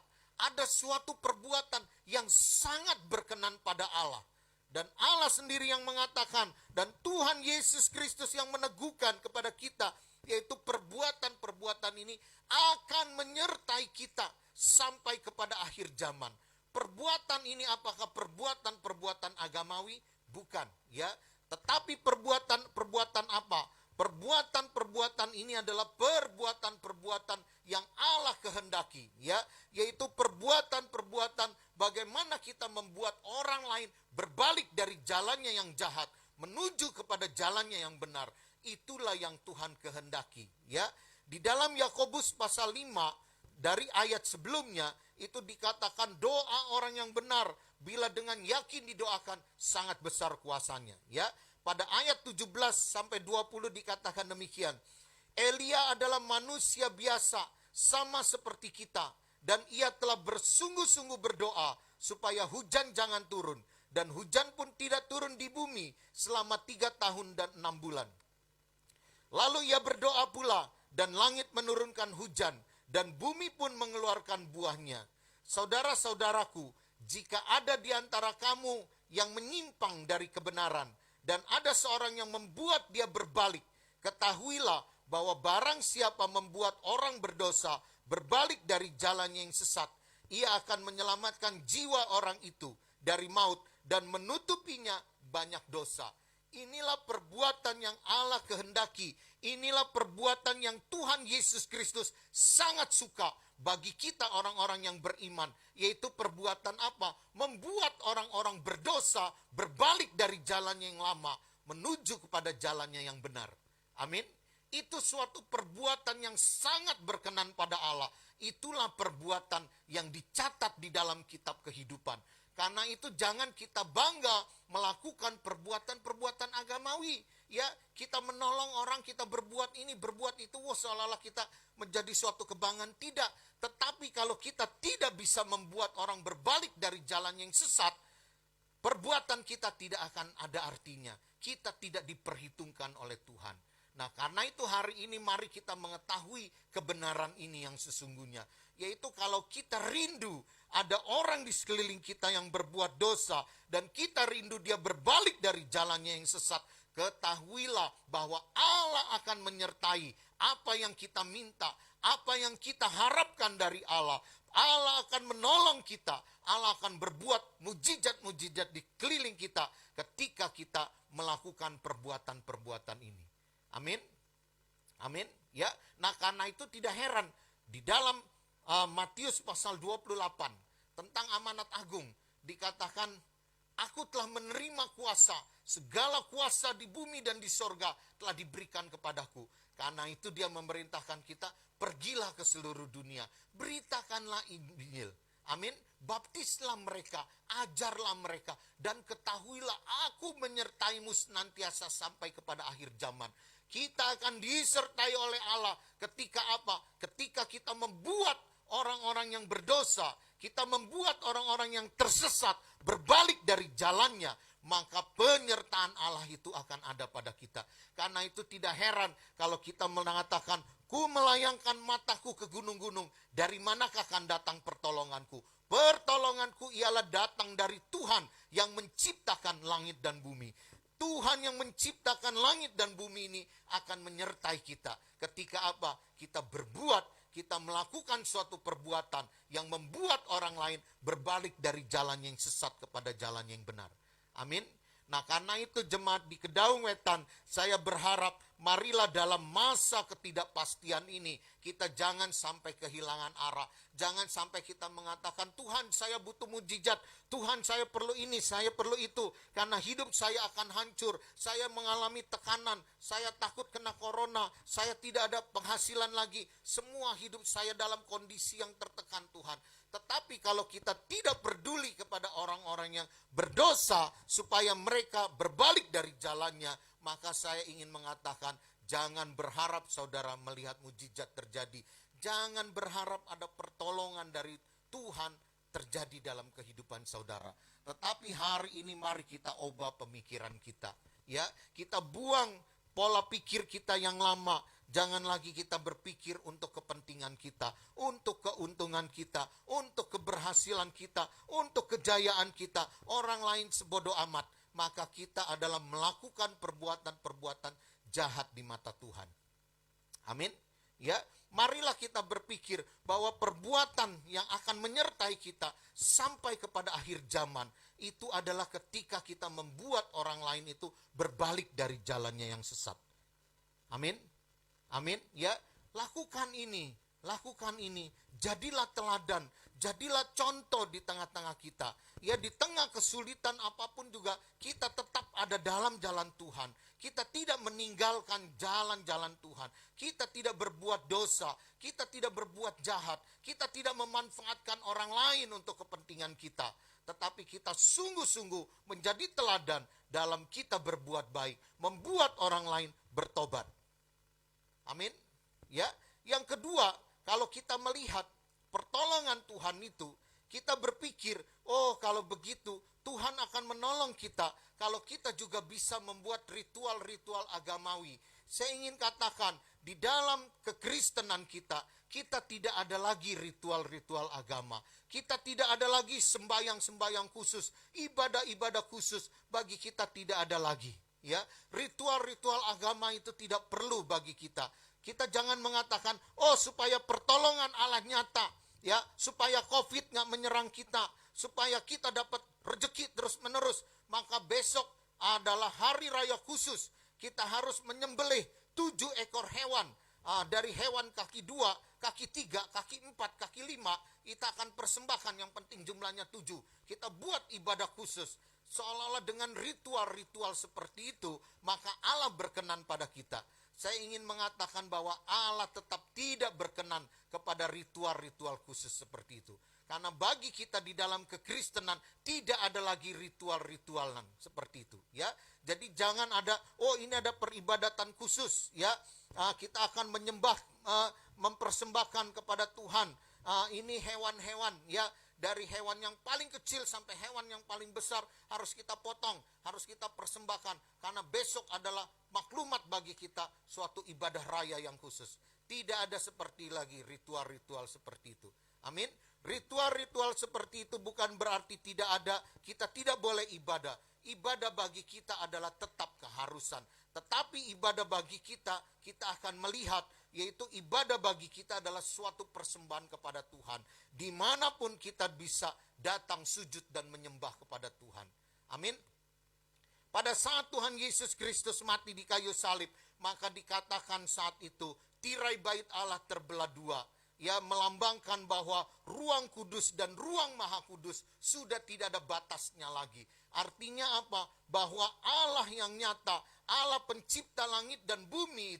S5: Ada suatu perbuatan yang sangat berkenan pada Allah. Dan Allah sendiri yang mengatakan, dan Tuhan Yesus Kristus yang meneguhkan kepada kita, yaitu perbuatan-perbuatan ini akan menyertai kita sampai kepada akhir zaman. Perbuatan ini apakah perbuatan-perbuatan agamawi? Bukan, ya. Tetapi perbuatan apa? Perbuatan-perbuatan ini adalah perbuatan-perbuatan yang Allah kehendaki, ya, yaitu perbuatan-perbuatan bagaimana kita membuat orang lain berbalik dari jalannya yang jahat, menuju kepada jalannya yang benar. Itulah yang Tuhan kehendaki, ya. Di dalam Yakobus pasal 5 dari ayat sebelumnya itu dikatakan doa orang yang benar bila dengan yakin didoakan sangat besar kuasanya, ya. Pada ayat 17 sampai 20 dikatakan demikian. Elia adalah manusia biasa sama seperti kita, dan ia telah bersungguh-sungguh berdoa supaya hujan jangan turun, dan hujan pun tidak turun di bumi selama 3 tahun dan 6 bulan. Lalu ia berdoa pula, dan langit menurunkan hujan, dan bumi pun mengeluarkan buahnya. Saudara-saudaraku, jika ada di antara kamu yang menyimpang dari kebenaran, dan ada seorang yang membuat dia berbalik, ketahuilah bahwa barang siapa membuat orang berdosa berbalik dari jalannya yang sesat, ia akan menyelamatkan jiwa orang itu dari maut dan menutupinya banyak dosa. Inilah perbuatan yang Allah kehendaki. Inilah perbuatan yang Tuhan Yesus Kristus sangat suka bagi kita orang-orang yang beriman. Yaitu perbuatan apa? Membuat orang-orang berdosa berbalik dari jalannya yang lama menuju kepada jalannya yang benar. Amin. Itu suatu perbuatan yang sangat berkenan pada Allah. Itulah perbuatan yang dicatat di dalam kitab kehidupan. Karena itu jangan kita bangga melakukan perbuatan-perbuatan agamawi. Ya, kita menolong orang, kita berbuat ini, berbuat itu, seolah-olah kita menjadi suatu kebanggaan. Tidak. Tetapi kalau kita tidak bisa membuat orang berbalik dari jalan yang sesat, perbuatan kita tidak akan ada artinya. Kita tidak diperhitungkan oleh Tuhan. Nah, karena itu hari ini mari kita mengetahui kebenaran ini yang sesungguhnya. Yaitu kalau kita rindu ada orang di sekeliling kita yang berbuat dosa, dan kita rindu dia berbalik dari jalannya yang sesat, ketahuilah bahwa Allah akan menyertai apa yang kita minta, apa yang kita harapkan dari Allah. Allah akan menolong kita, Allah akan berbuat mujizat-mujizat di keliling kita ketika kita melakukan perbuatan-perbuatan ini. Amin. Amin. Ya. Nah, karena itu tidak heran di dalam Matius pasal 28 tentang amanat agung dikatakan, aku telah menerima kuasa, segala kuasa di bumi dan di sorga telah diberikan kepadaku. Karena itu dia memerintahkan kita, pergilah ke seluruh dunia, beritakanlah Injil. Amin. Baptislah mereka, ajarlah mereka, dan ketahuilah aku menyertaimu senantiasa sampai kepada akhir zaman. Kita akan disertai oleh Allah ketika apa? Ketika kita membuat orang-orang yang berdosa, kita membuat orang-orang yang tersesat berbalik dari jalannya, maka penyertaan Allah itu akan ada pada kita. Karena itu tidak heran kalau kita mengatakan, ku melayangkan mataku ke gunung-gunung, dari manakah akan datang pertolonganku? Pertolonganku ialah datang dari Tuhan yang menciptakan langit dan bumi. Tuhan yang menciptakan langit dan bumi ini akan menyertai kita. Ketika apa? Kita berbuat, kita melakukan suatu perbuatan yang membuat orang lain berbalik dari jalan yang sesat kepada jalan yang benar. Amin. Nah, karena itu jemaat di Kedaung Wetan, saya berharap marilah dalam masa ketidakpastian ini kita jangan sampai kehilangan arah. Jangan sampai kita mengatakan, Tuhan saya butuh mujizat, Tuhan saya perlu ini, saya perlu itu. Karena hidup saya akan hancur, saya mengalami tekanan, saya takut kena corona, saya tidak ada penghasilan lagi. Semua hidup saya dalam kondisi yang tertekan Tuhan. Tetapi kalau kita tidak peduli kepada orang-orang yang berdosa supaya mereka berbalik dari jalannya, maka saya ingin mengatakan, jangan berharap saudara melihat mujizat terjadi. Jangan berharap ada pertolongan dari Tuhan terjadi dalam kehidupan saudara. Tetapi hari ini mari kita ubah pemikiran kita. Ya, kita buang pola pikir kita yang lama. Jangan lagi kita berpikir untuk kepentingan kita, untuk keuntungan kita, untuk keberhasilan kita, untuk kejayaan kita. Orang lain sebodoh amat. Maka kita adalah melakukan perbuatan-perbuatan jahat di mata Tuhan. Amin. Ya, marilah kita berpikir bahwa perbuatan yang akan menyertai kita sampai kepada akhir zaman itu adalah ketika kita membuat orang lain itu berbalik dari jalannya yang sesat. Amin. Amin. Ya, lakukan ini, jadilah teladan, jadilah contoh di tengah-tengah kita. Ya, di tengah kesulitan apapun juga kita tetap ada dalam jalan Tuhan. Kita tidak meninggalkan jalan-jalan Tuhan. Kita tidak berbuat dosa, kita tidak berbuat jahat, kita tidak memanfaatkan orang lain untuk kepentingan kita. Tetapi kita sungguh-sungguh menjadi teladan dalam kita berbuat baik, membuat orang lain bertobat. Amin. Ya, yang kedua, kalau kita melihat pertolongan Tuhan itu, kita berpikir, oh kalau begitu Tuhan akan menolong kita kalau kita juga bisa membuat ritual-ritual agamawi. Saya ingin katakan, di dalam kekristenan kita, kita tidak ada lagi ritual-ritual agama. Kita tidak ada lagi sembahyang-sembahyang khusus, ibadah-ibadah khusus, bagi kita tidak ada lagi. Ya, ritual-ritual agama itu tidak perlu bagi kita. Kita jangan mengatakan, oh supaya pertolongan Allah nyata, ya, supaya COVID nggak menyerang kita, supaya kita dapat rezeki terus-menerus, maka besok adalah hari raya khusus. Kita harus menyembelih 7 ekor hewan. Dari hewan kaki 2, kaki 3, kaki 4, kaki 5, kita akan persembahkan, yang penting jumlahnya 7. Kita buat ibadah khusus. Seolah-olah dengan ritual-ritual seperti itu, maka Allah berkenan pada kita. Saya ingin mengatakan bahwa Allah tetap tidak berkenan kepada ritual-ritual khusus seperti itu. Karena bagi kita di dalam kekristenan tidak ada lagi ritual-ritualan seperti itu, ya. Jadi jangan ada, oh ini ada peribadatan khusus, ya. Kita akan menyembah, mempersembahkan kepada Tuhan. Ini hewan-hewan, ya. Dari hewan yang paling kecil sampai hewan yang paling besar harus kita potong, harus kita persembahkan. Karena besok adalah maklumat bagi kita suatu ibadah raya yang khusus. Tidak ada seperti lagi ritual-ritual seperti itu. Amin. Ritual-ritual seperti itu bukan berarti tidak ada, kita tidak boleh ibadah. Ibadah bagi kita adalah tetap keharusan. Tetapi ibadah bagi kita, kita akan melihat, yaitu ibadah bagi kita adalah suatu persembahan kepada Tuhan. Dimanapun kita bisa datang sujud dan menyembah kepada Tuhan. Amin. Pada saat Tuhan Yesus Kristus mati di kayu salib, maka dikatakan saat itu tirai bait Allah terbelah 2. Ya, melambangkan bahwa ruang kudus dan ruang maha kudus sudah tidak ada batasnya lagi. Artinya apa? Bahwa Allah yang nyata, Allah pencipta langit dan bumi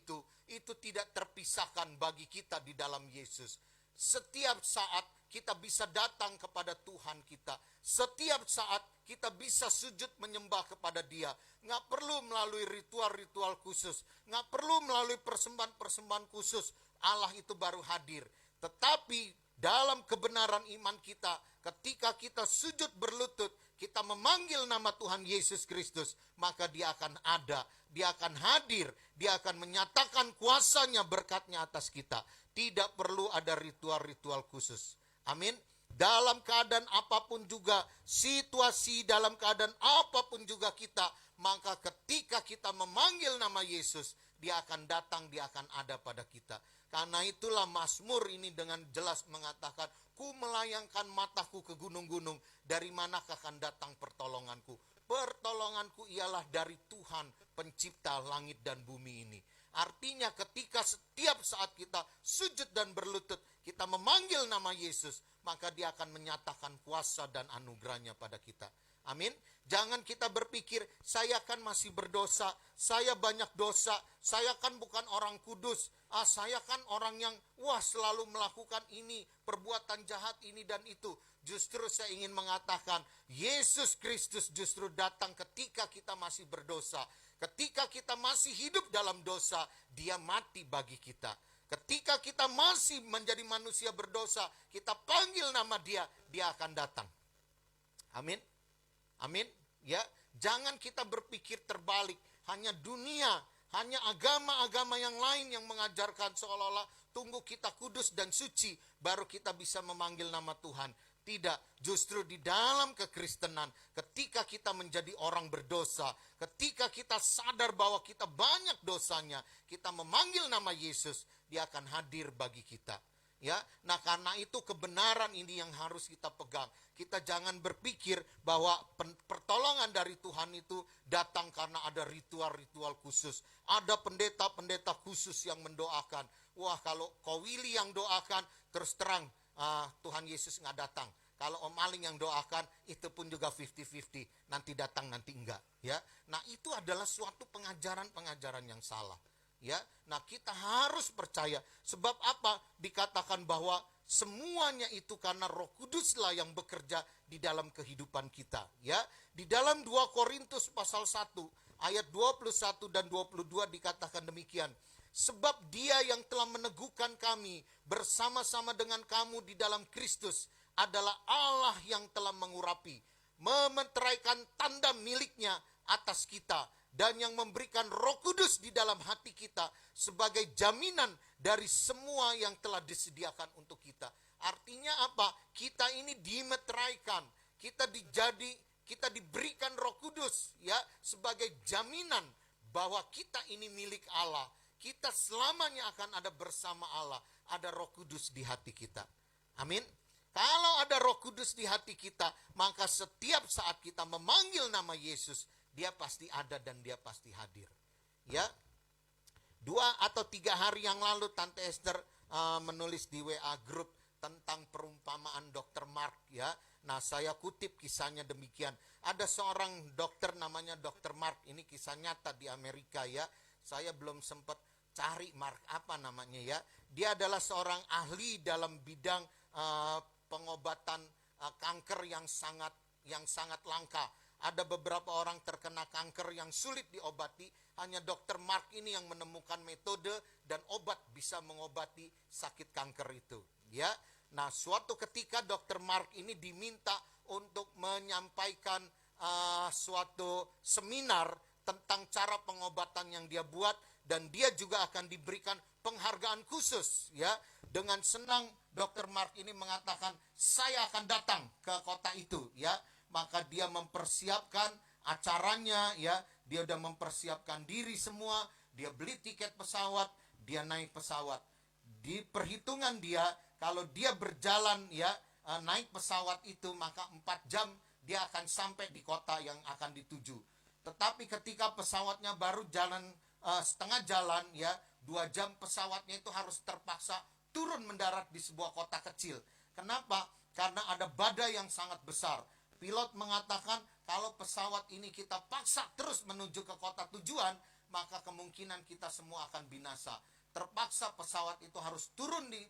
S5: itu tidak terpisahkan bagi kita di dalam Yesus. Setiap saat kita bisa datang kepada Tuhan kita. Setiap saat kita bisa sujud menyembah kepada Dia. Nggak perlu melalui ritual-ritual khusus. Nggak perlu melalui persembahan-persembahan khusus. Allah itu baru hadir. Tetapi dalam kebenaran iman kita, ketika kita sujud berlutut, kita memanggil nama Tuhan Yesus Kristus, maka Dia akan ada, Dia akan hadir, Dia akan menyatakan kuasanya, berkatnya atas kita. Tidak perlu ada ritual-ritual khusus. Amin. Dalam keadaan apapun juga, situasi dalam keadaan apapun juga kita, maka ketika kita memanggil nama Yesus, Dia akan datang, Dia akan ada pada kita. Karena itulah Mazmur ini dengan jelas mengatakan, ku melayangkan mataku ke gunung-gunung, dari manakah akan datang pertolonganku? Pertolonganku ialah dari Tuhan, pencipta langit dan bumi ini. Artinya ketika setiap saat kita sujud dan berlutut, kita memanggil nama Yesus, maka Dia akan menyatakan kuasa dan anugerahnya pada kita. Amin. Jangan kita berpikir, saya kan masih berdosa, saya banyak dosa, saya kan bukan orang kudus, saya kan orang yang selalu melakukan ini, perbuatan jahat ini dan itu. Justru saya ingin mengatakan, Yesus Kristus justru datang ketika kita masih berdosa. Ketika kita masih hidup dalam dosa, Dia mati bagi kita. Ketika kita masih menjadi manusia berdosa, kita panggil nama Dia, Dia akan datang. Amin. Amin. Ya, jangan kita berpikir terbalik. Hanya dunia, hanya agama-agama yang lain yang mengajarkan seolah-olah tunggu kita kudus dan suci, baru kita bisa memanggil nama Tuhan. Tidak, justru di dalam kekristenan, ketika kita menjadi orang berdosa, ketika kita sadar bahwa kita banyak dosanya, kita memanggil nama Yesus, Dia akan hadir bagi kita. Ya, nah karena itu kebenaran ini yang harus kita pegang. Kita jangan berpikir bahwa pertolongan dari Tuhan itu datang karena ada ritual-ritual khusus. Ada pendeta-pendeta khusus yang mendoakan. Wah, kalau Kowili yang doakan, terus terang, Tuhan Yesus nggak datang. Kalau Om Aling yang doakan, itu pun juga 50-50. Nanti datang, nanti enggak. Ya, nah itu adalah suatu pengajaran-pengajaran yang salah. Ya, nah kita harus percaya. Sebab apa? Dikatakan bahwa semuanya itu karena Roh Kuduslah yang bekerja di dalam kehidupan kita. Ya, di dalam 2 Korintus pasal 1 ayat 21 dan 22 dikatakan demikian. Sebab Dia yang telah meneguhkan kami bersama-sama dengan kamu di dalam Kristus adalah Allah yang telah mengurapi, memeteraikan tanda miliknya atas kita, dan yang memberikan Roh Kudus di dalam hati kita sebagai jaminan dari semua yang telah disediakan untuk kita. Artinya apa? Kita ini dimeteraikan, kita diberikan Roh Kudus ya sebagai jaminan bahwa kita ini milik Allah. Kita selamanya akan ada bersama Allah, ada Roh Kudus di hati kita. Amin. Kalau ada Roh Kudus di hati kita, maka setiap saat kita memanggil nama Yesus, Dia pasti ada dan Dia pasti hadir. Ya, 2 atau 3 hari yang lalu Tante Esther menulis di WA Group tentang perumpamaan Dr. Mark ya. Nah, saya kutip kisahnya demikian. Ada seorang dokter namanya Dr. Mark, ini kisah nyata di Amerika ya. Saya belum sempat cari Mark apa namanya ya. Dia adalah seorang ahli dalam bidang pengobatan kanker yang sangat langka. Ada beberapa orang terkena kanker yang sulit diobati, hanya Dr. Mark ini yang menemukan metode dan obat bisa mengobati sakit kanker itu. Ya, nah suatu ketika Dr. Mark ini diminta untuk menyampaikan suatu seminar tentang cara pengobatan yang dia buat, dan dia juga akan diberikan penghargaan khusus ya. Dengan senang Dr. Mark ini mengatakan, saya akan datang ke kota itu ya. Maka dia mempersiapkan acaranya ya, dia udah mempersiapkan diri semua, dia beli tiket pesawat, dia naik pesawat. Di perhitungan dia, kalau dia berjalan ya, naik pesawat itu, maka 4 jam dia akan sampai di kota yang akan dituju. Tetapi ketika pesawatnya baru jalan setengah jalan ya, 2 jam pesawatnya itu harus terpaksa turun mendarat di sebuah kota kecil. Kenapa? Karena ada badai yang sangat besar. Pilot mengatakan kalau pesawat ini kita paksa terus menuju ke kota tujuan, maka kemungkinan kita semua akan binasa. Terpaksa pesawat itu harus turun di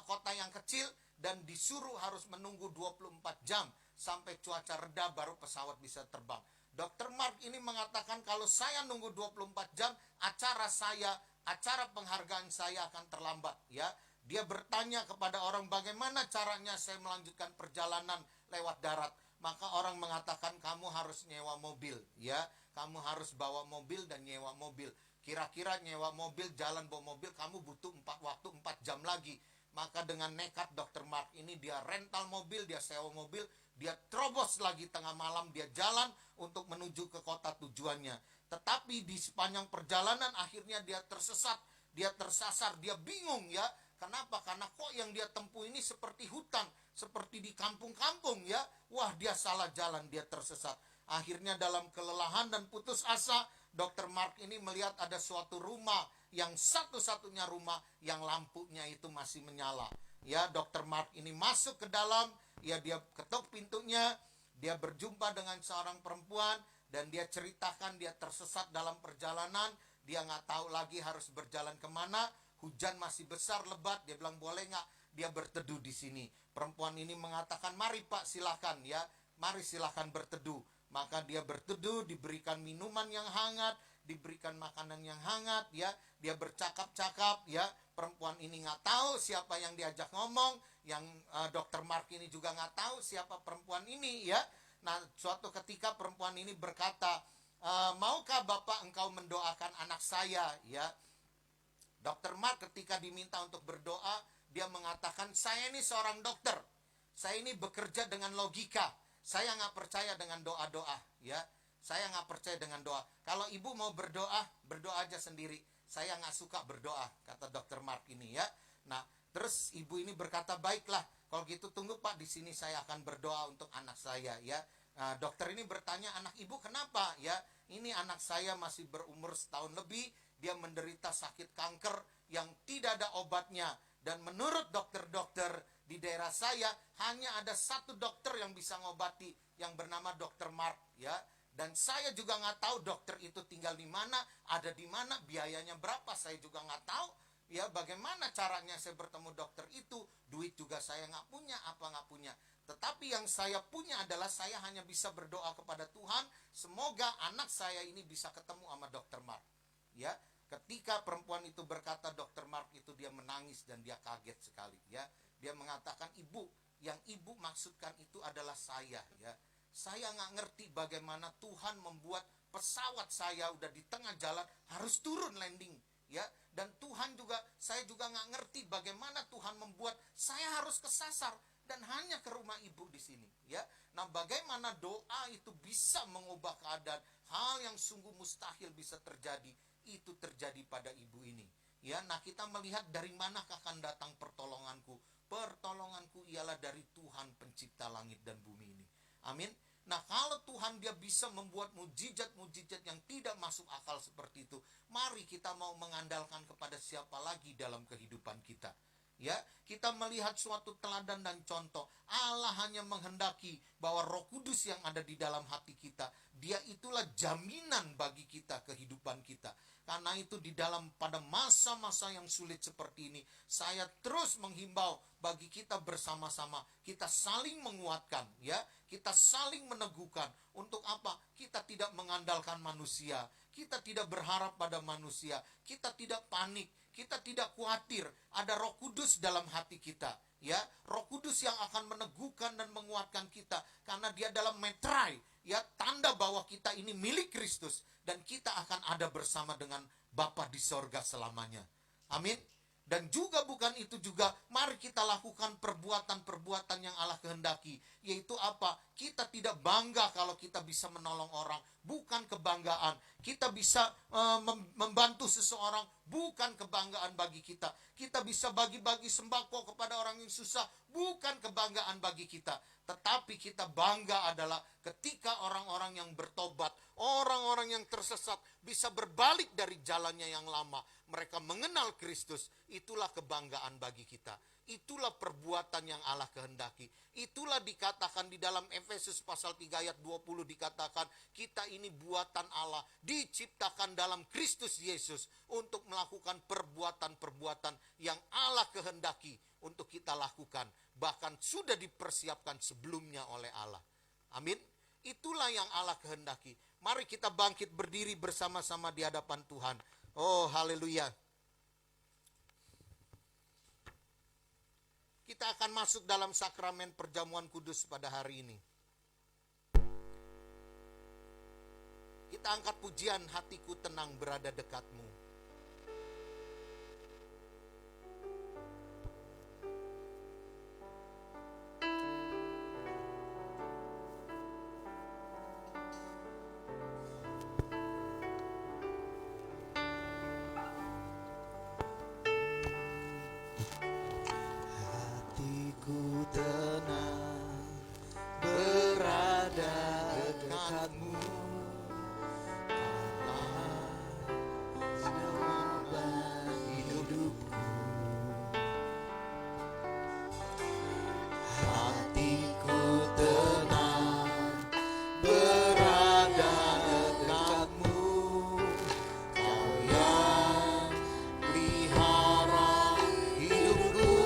S5: kota yang kecil dan disuruh harus menunggu 24 jam sampai cuaca reda baru pesawat bisa terbang. Dr. Mark ini mengatakan kalau saya nunggu 24 jam, acara penghargaan saya akan terlambat ya. Dia bertanya kepada orang bagaimana caranya saya melanjutkan perjalanan lewat darat. Maka orang mengatakan kamu harus nyewa mobil ya. Kamu harus bawa mobil dan nyewa mobil. Kira-kira nyewa mobil, jalan bawa mobil kamu butuh 4 jam lagi. Maka dengan nekat Dr. Mark ini dia rental mobil, dia sewa mobil, dia terobos lagi tengah malam, dia jalan untuk menuju ke kota tujuannya. Tetapi di sepanjang perjalanan akhirnya dia tersesat, dia tersasar, dia bingung ya. Kenapa? Karena kok yang dia tempuh ini seperti hutan, seperti di kampung-kampung ya. Wah, dia salah jalan, dia tersesat. Akhirnya dalam kelelahan dan putus asa, Dr. Mark ini melihat ada suatu rumah yang satu-satunya rumah yang lampunya itu masih menyala. Ya, Dr. Mark ini masuk ke dalam, ya dia ketuk pintunya, dia berjumpa dengan seorang perempuan dan dia ceritakan dia tersesat dalam perjalanan, dia nggak tahu lagi harus berjalan kemana. Hujan masih besar, lebat. Dia bilang, boleh nggak dia berteduh di sini? Perempuan ini mengatakan, mari Pak, silakan ya. Mari silakan berteduh. Maka dia berteduh, diberikan minuman yang hangat, diberikan makanan yang hangat ya. Dia bercakap-cakap ya. Perempuan ini nggak tahu siapa yang diajak ngomong. Yang Dr. Mark ini juga nggak tahu siapa perempuan ini ya. Nah, suatu ketika perempuan ini berkata, maukah Bapak engkau mendoakan anak saya ya? Dr. Mark ketika diminta untuk berdoa, dia mengatakan, saya ini seorang dokter. Saya ini bekerja dengan logika. Saya nggak percaya dengan doa-doa. Ya, saya nggak percaya dengan doa. Kalau ibu mau berdoa, berdoa aja sendiri. Saya nggak suka berdoa, kata Dr. Mark ini ya. Nah, terus ibu ini berkata, baiklah. Kalau gitu tunggu Pak, di sini saya akan berdoa untuk anak saya ya. Nah, dokter ini bertanya, anak ibu kenapa ya? Ini anak saya masih berumur setahun lebih. Dia menderita sakit kanker yang tidak ada obatnya. Dan menurut dokter-dokter, Di daerah saya hanya ada satu dokter yang bisa ngobati, yang bernama Dokter Mark, ya. Dan saya juga nggak tahu dokter itu tinggal di mana, ada di mana, biayanya berapa, saya juga nggak tahu. Ya, bagaimana caranya saya bertemu dokter itu, duit juga saya nggak punya, nggak punya. Tetapi yang saya punya adalah saya hanya bisa berdoa kepada Tuhan, semoga anak saya ini bisa ketemu sama Dokter Mark. Ya, ketika perempuan itu berkata Dokter Mark itu, dia menangis dan dia kaget sekali. Ya, dia mengatakan, ibu, yang ibu maksudkan itu adalah saya. Ya, saya nggak ngerti bagaimana Tuhan membuat pesawat saya udah di tengah jalan harus turun landing. Ya, dan Tuhan juga, saya juga nggak ngerti bagaimana Tuhan membuat saya harus kesasar dan hanya ke rumah ibu di sini. Ya, nah bagaimana doa itu bisa mengubah keadaan, hal yang sungguh mustahil bisa terjadi, itu terjadi pada ibu ini. Ya, nah kita melihat dari manakah akan datang pertolonganku. Pertolonganku ialah dari Tuhan pencipta langit dan bumi ini. Amin. Nah, kalau Tuhan dia bisa membuat mujizat-mujizat yang tidak masuk akal seperti itu, mari kita mau mengandalkan kepada siapa lagi dalam kehidupan kita. Ya, kita melihat suatu teladan dan contoh. Allah hanya menghendaki bahwa Roh Kudus yang ada di dalam hati kita, dia itulah jaminan bagi kita, kehidupan kita. Karena itu di dalam pada masa-masa yang sulit seperti ini, saya terus menghimbau bagi kita bersama-sama, kita saling menguatkan, ya, kita saling meneguhkan. Untuk apa? Kita tidak mengandalkan manusia, kita tidak berharap pada manusia, kita tidak panik, kita tidak khawatir. Ada Roh Kudus dalam hati kita, ya, Roh Kudus yang akan meneguhkan dan menguatkan kita, karena dia dalam metrai, ya, tanda bahwa kita ini milik Kristus dan kita akan ada bersama dengan Bapa di sorga selamanya. Amin. Dan juga bukan itu juga, mari kita lakukan perbuatan-perbuatan yang Allah kehendaki. Yaitu apa? Kita tidak bangga kalau kita bisa menolong orang, bukan kebanggaan. Kita bisa membantu seseorang, bukan kebanggaan bagi kita. Kita bisa bagi-bagi sembako kepada orang yang susah, bukan kebanggaan bagi kita. Tetapi kita bangga adalah ketika orang-orang yang bertobat, orang-orang yang tersesat bisa berbalik dari jalannya yang lama. Mereka mengenal Kristus, itulah kebanggaan bagi kita. Itulah perbuatan yang Allah kehendaki. Itulah dikatakan di dalam Efesus pasal 3 ayat 20 dikatakan, kita ini buatan Allah, diciptakan dalam Kristus Yesus untuk melakukan perbuatan-perbuatan yang Allah kehendaki untuk kita lakukan. Bahkan sudah dipersiapkan sebelumnya oleh Allah. Amin. Itulah yang Allah kehendaki. Mari kita bangkit berdiri bersama-sama di hadapan Tuhan. Oh, haleluya. Kita akan masuk dalam sakramen perjamuan kudus pada hari ini. Kita angkat pujian, hatiku tenang berada dekatmu.
S3: Hatiku tenang berada dekatmu. Jawaban hidupku. Hatiku tenang berada dekatmu. Kau yang pelihara hidupku.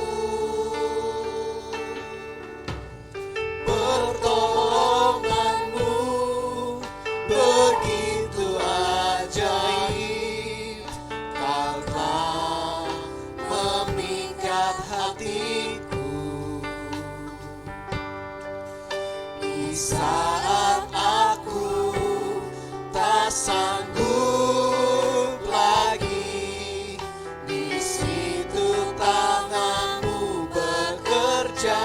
S3: Pertolonganmu begitu ajaib, kau telah memikat hatiku. Di saat aku tak sanggup lagi, di situ tanganmu bekerja.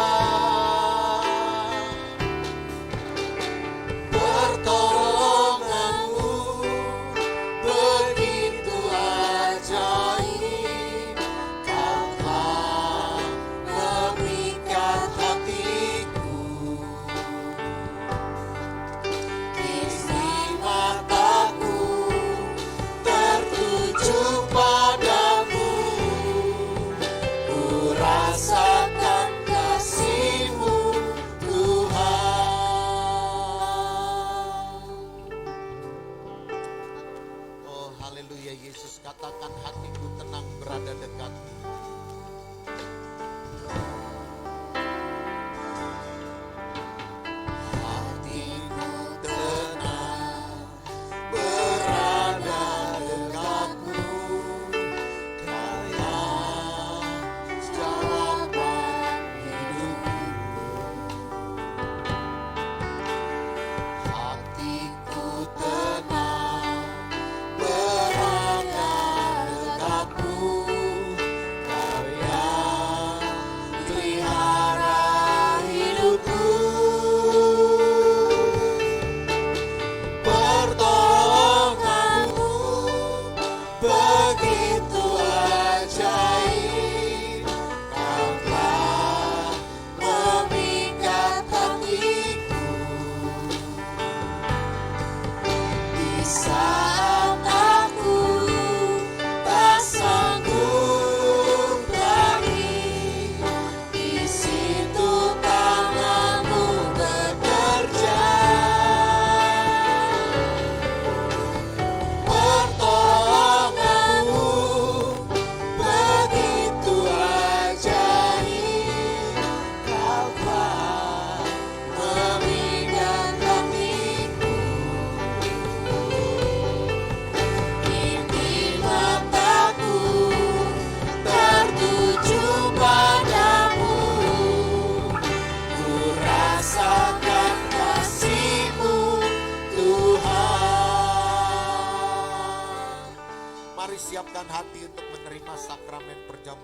S3: Pertolonganmu begitu ajaib, kau telah memikat hatiku. Kini mataku tertuju padamu, ku rasakan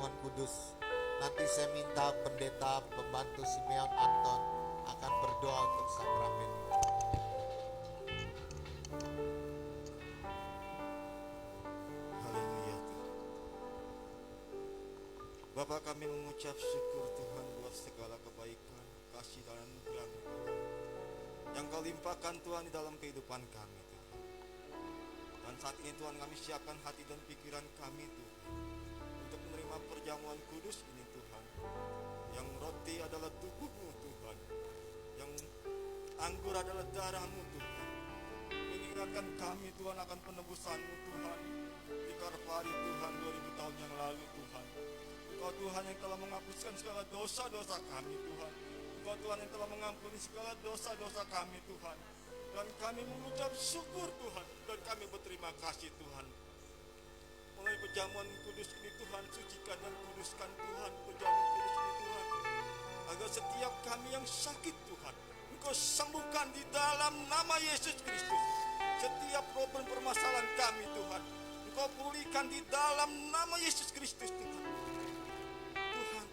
S5: perjamuan kudus, nanti saya minta pendeta pembantu Simeon Anton akan berdoa untuk sakramen.
S6: Haleluya Tuhan. Bapa, kami mengucap syukur Tuhan buat segala kebaikan, kasih dan anugerah yang Kau limpahkan Tuhan di dalam kehidupan kami Tuhan. Dan saat ini Tuhan, kami siapkan hati dan pikiran kami Tuhan untuk menerima perjamuan kudus ini Tuhan. Yang roti adalah tubuh-Mu Tuhan, yang anggur adalah darah-Mu Tuhan. Mengingatkan kami Tuhan akan penebusan-Mu Tuhan di Kalvari Tuhan 2000 tahun yang lalu Tuhan. Engkau Tuhan yang telah menghapuskan segala dosa-dosa kami Tuhan. Engkau Tuhan yang telah mengampuni segala dosa-dosa kami Tuhan. Dan kami mengucap syukur Tuhan, dan kami berterima kasih Tuhan. Melalui perjamuan kudus ini Tuhan, sucikan dan kuduskan Tuhan perjamuan kudus ini Tuhan. Agar setiap kami yang sakit Tuhan, Engkau sembuhkan di dalam nama Yesus Kristus. Setiap problem permasalahan kami Tuhan, Engkau pulihkan di dalam nama Yesus Kristus Tuhan. Tuhan,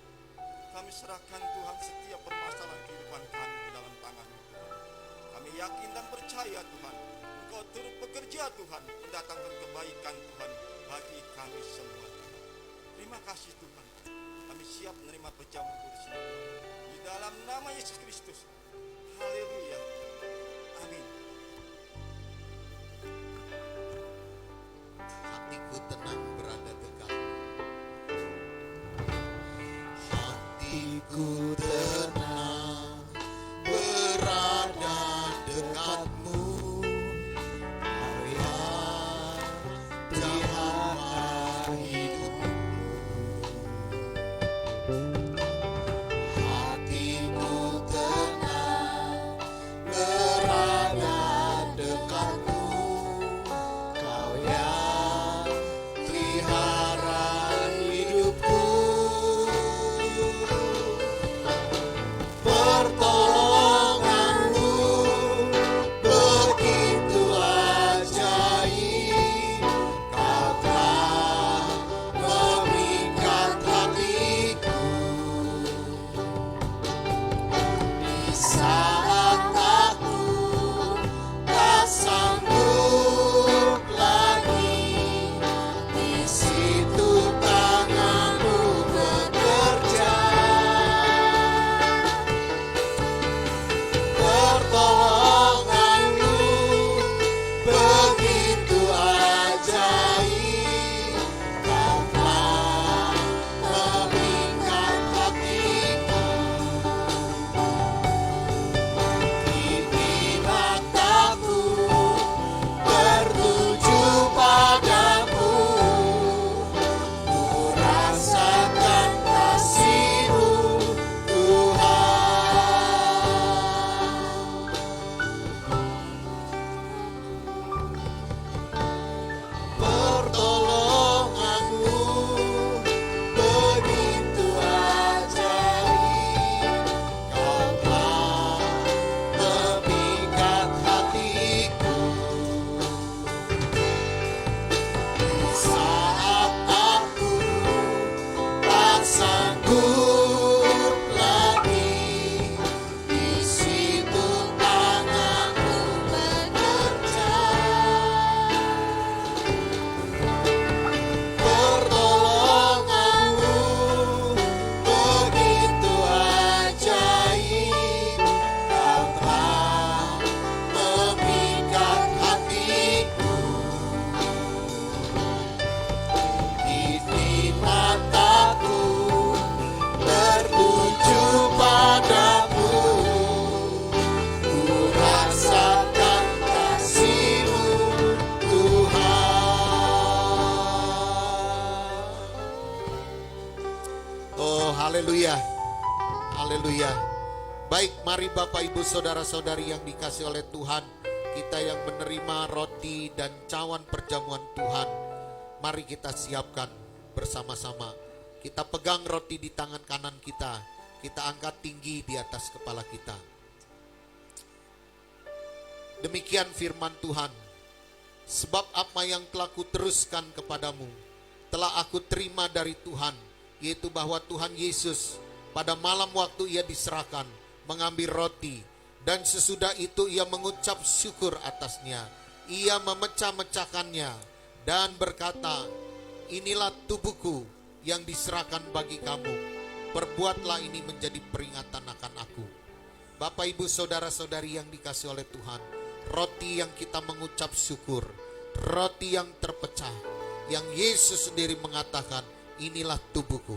S6: kami serahkan Tuhan setiap permasalahan kehidupan kami di dalam tangan-Mu Tuhan. Kami yakin dan percaya Tuhan, Engkau turut bekerja Tuhan, mendatangkan kebaikan Tuhan bagi kami semua Tuhan. Terima kasih Tuhan, kami siap menerima perjamuan kudus ini di dalam nama Yesus Kristus. Haleluya. Amin.
S5: Hatiku tenang berada dekat. Hatiku tenang berada dekatmu. Kau yang pelihara hidupku. Hatiku tenang berada dekatmu. Kau yang pelihara hidupku. Pertolonganmu begitu ajaib. Kau telah memberikan hatiku di saat aku tak sanggup lagi. Di situ tanganmu bekerja. Pertolonganmu begitu ajaib. Kau telah memberikan hatiku. Kini mataku tertuju padamu. Ku rasakan kasih-Mu Tuhan. Pertolonganmu begitu ajaib. Kau telah memikat hatiku. Di saat aku tak sanggup lagi. Di situ tangan-Mu bekerja. Pertolonganmu begitu ajaib. Kau telah memikat hatiku. Kini mataku tertuju padamu. Ku rasakan kasih-Mu Tuhan. Oh, haleluya. Haleluya. Baik, mari Bapak Ibu Saudara-saudari yang dikasih oleh Tuhan, kita yang menerima roti dan cawan perjamuan Tuhan, mari kita siapkan bersama-sama. Kita pegang roti di tangan kanan kita, kita angkat tinggi di atas kepala kita. Demikian firman Tuhan. Sebab apa yang telah kuteruskan kepadamu, telah aku terima dari Tuhan, yaitu bahwa Tuhan Yesus pada malam waktu ia diserahkan mengambil roti, dan sesudah itu ia mengucap syukur atasnya. Ia memecah-mecahkannya dan berkata, inilah tubuhku yang diserahkan bagi kamu. Perbuatlah ini menjadi peringatan akan aku. Bapak, Ibu, saudara-saudari yang dikasihi oleh Tuhan, roti yang kita mengucap syukur, roti yang terpecah, yang Yesus sendiri mengatakan, inilah tubuhku.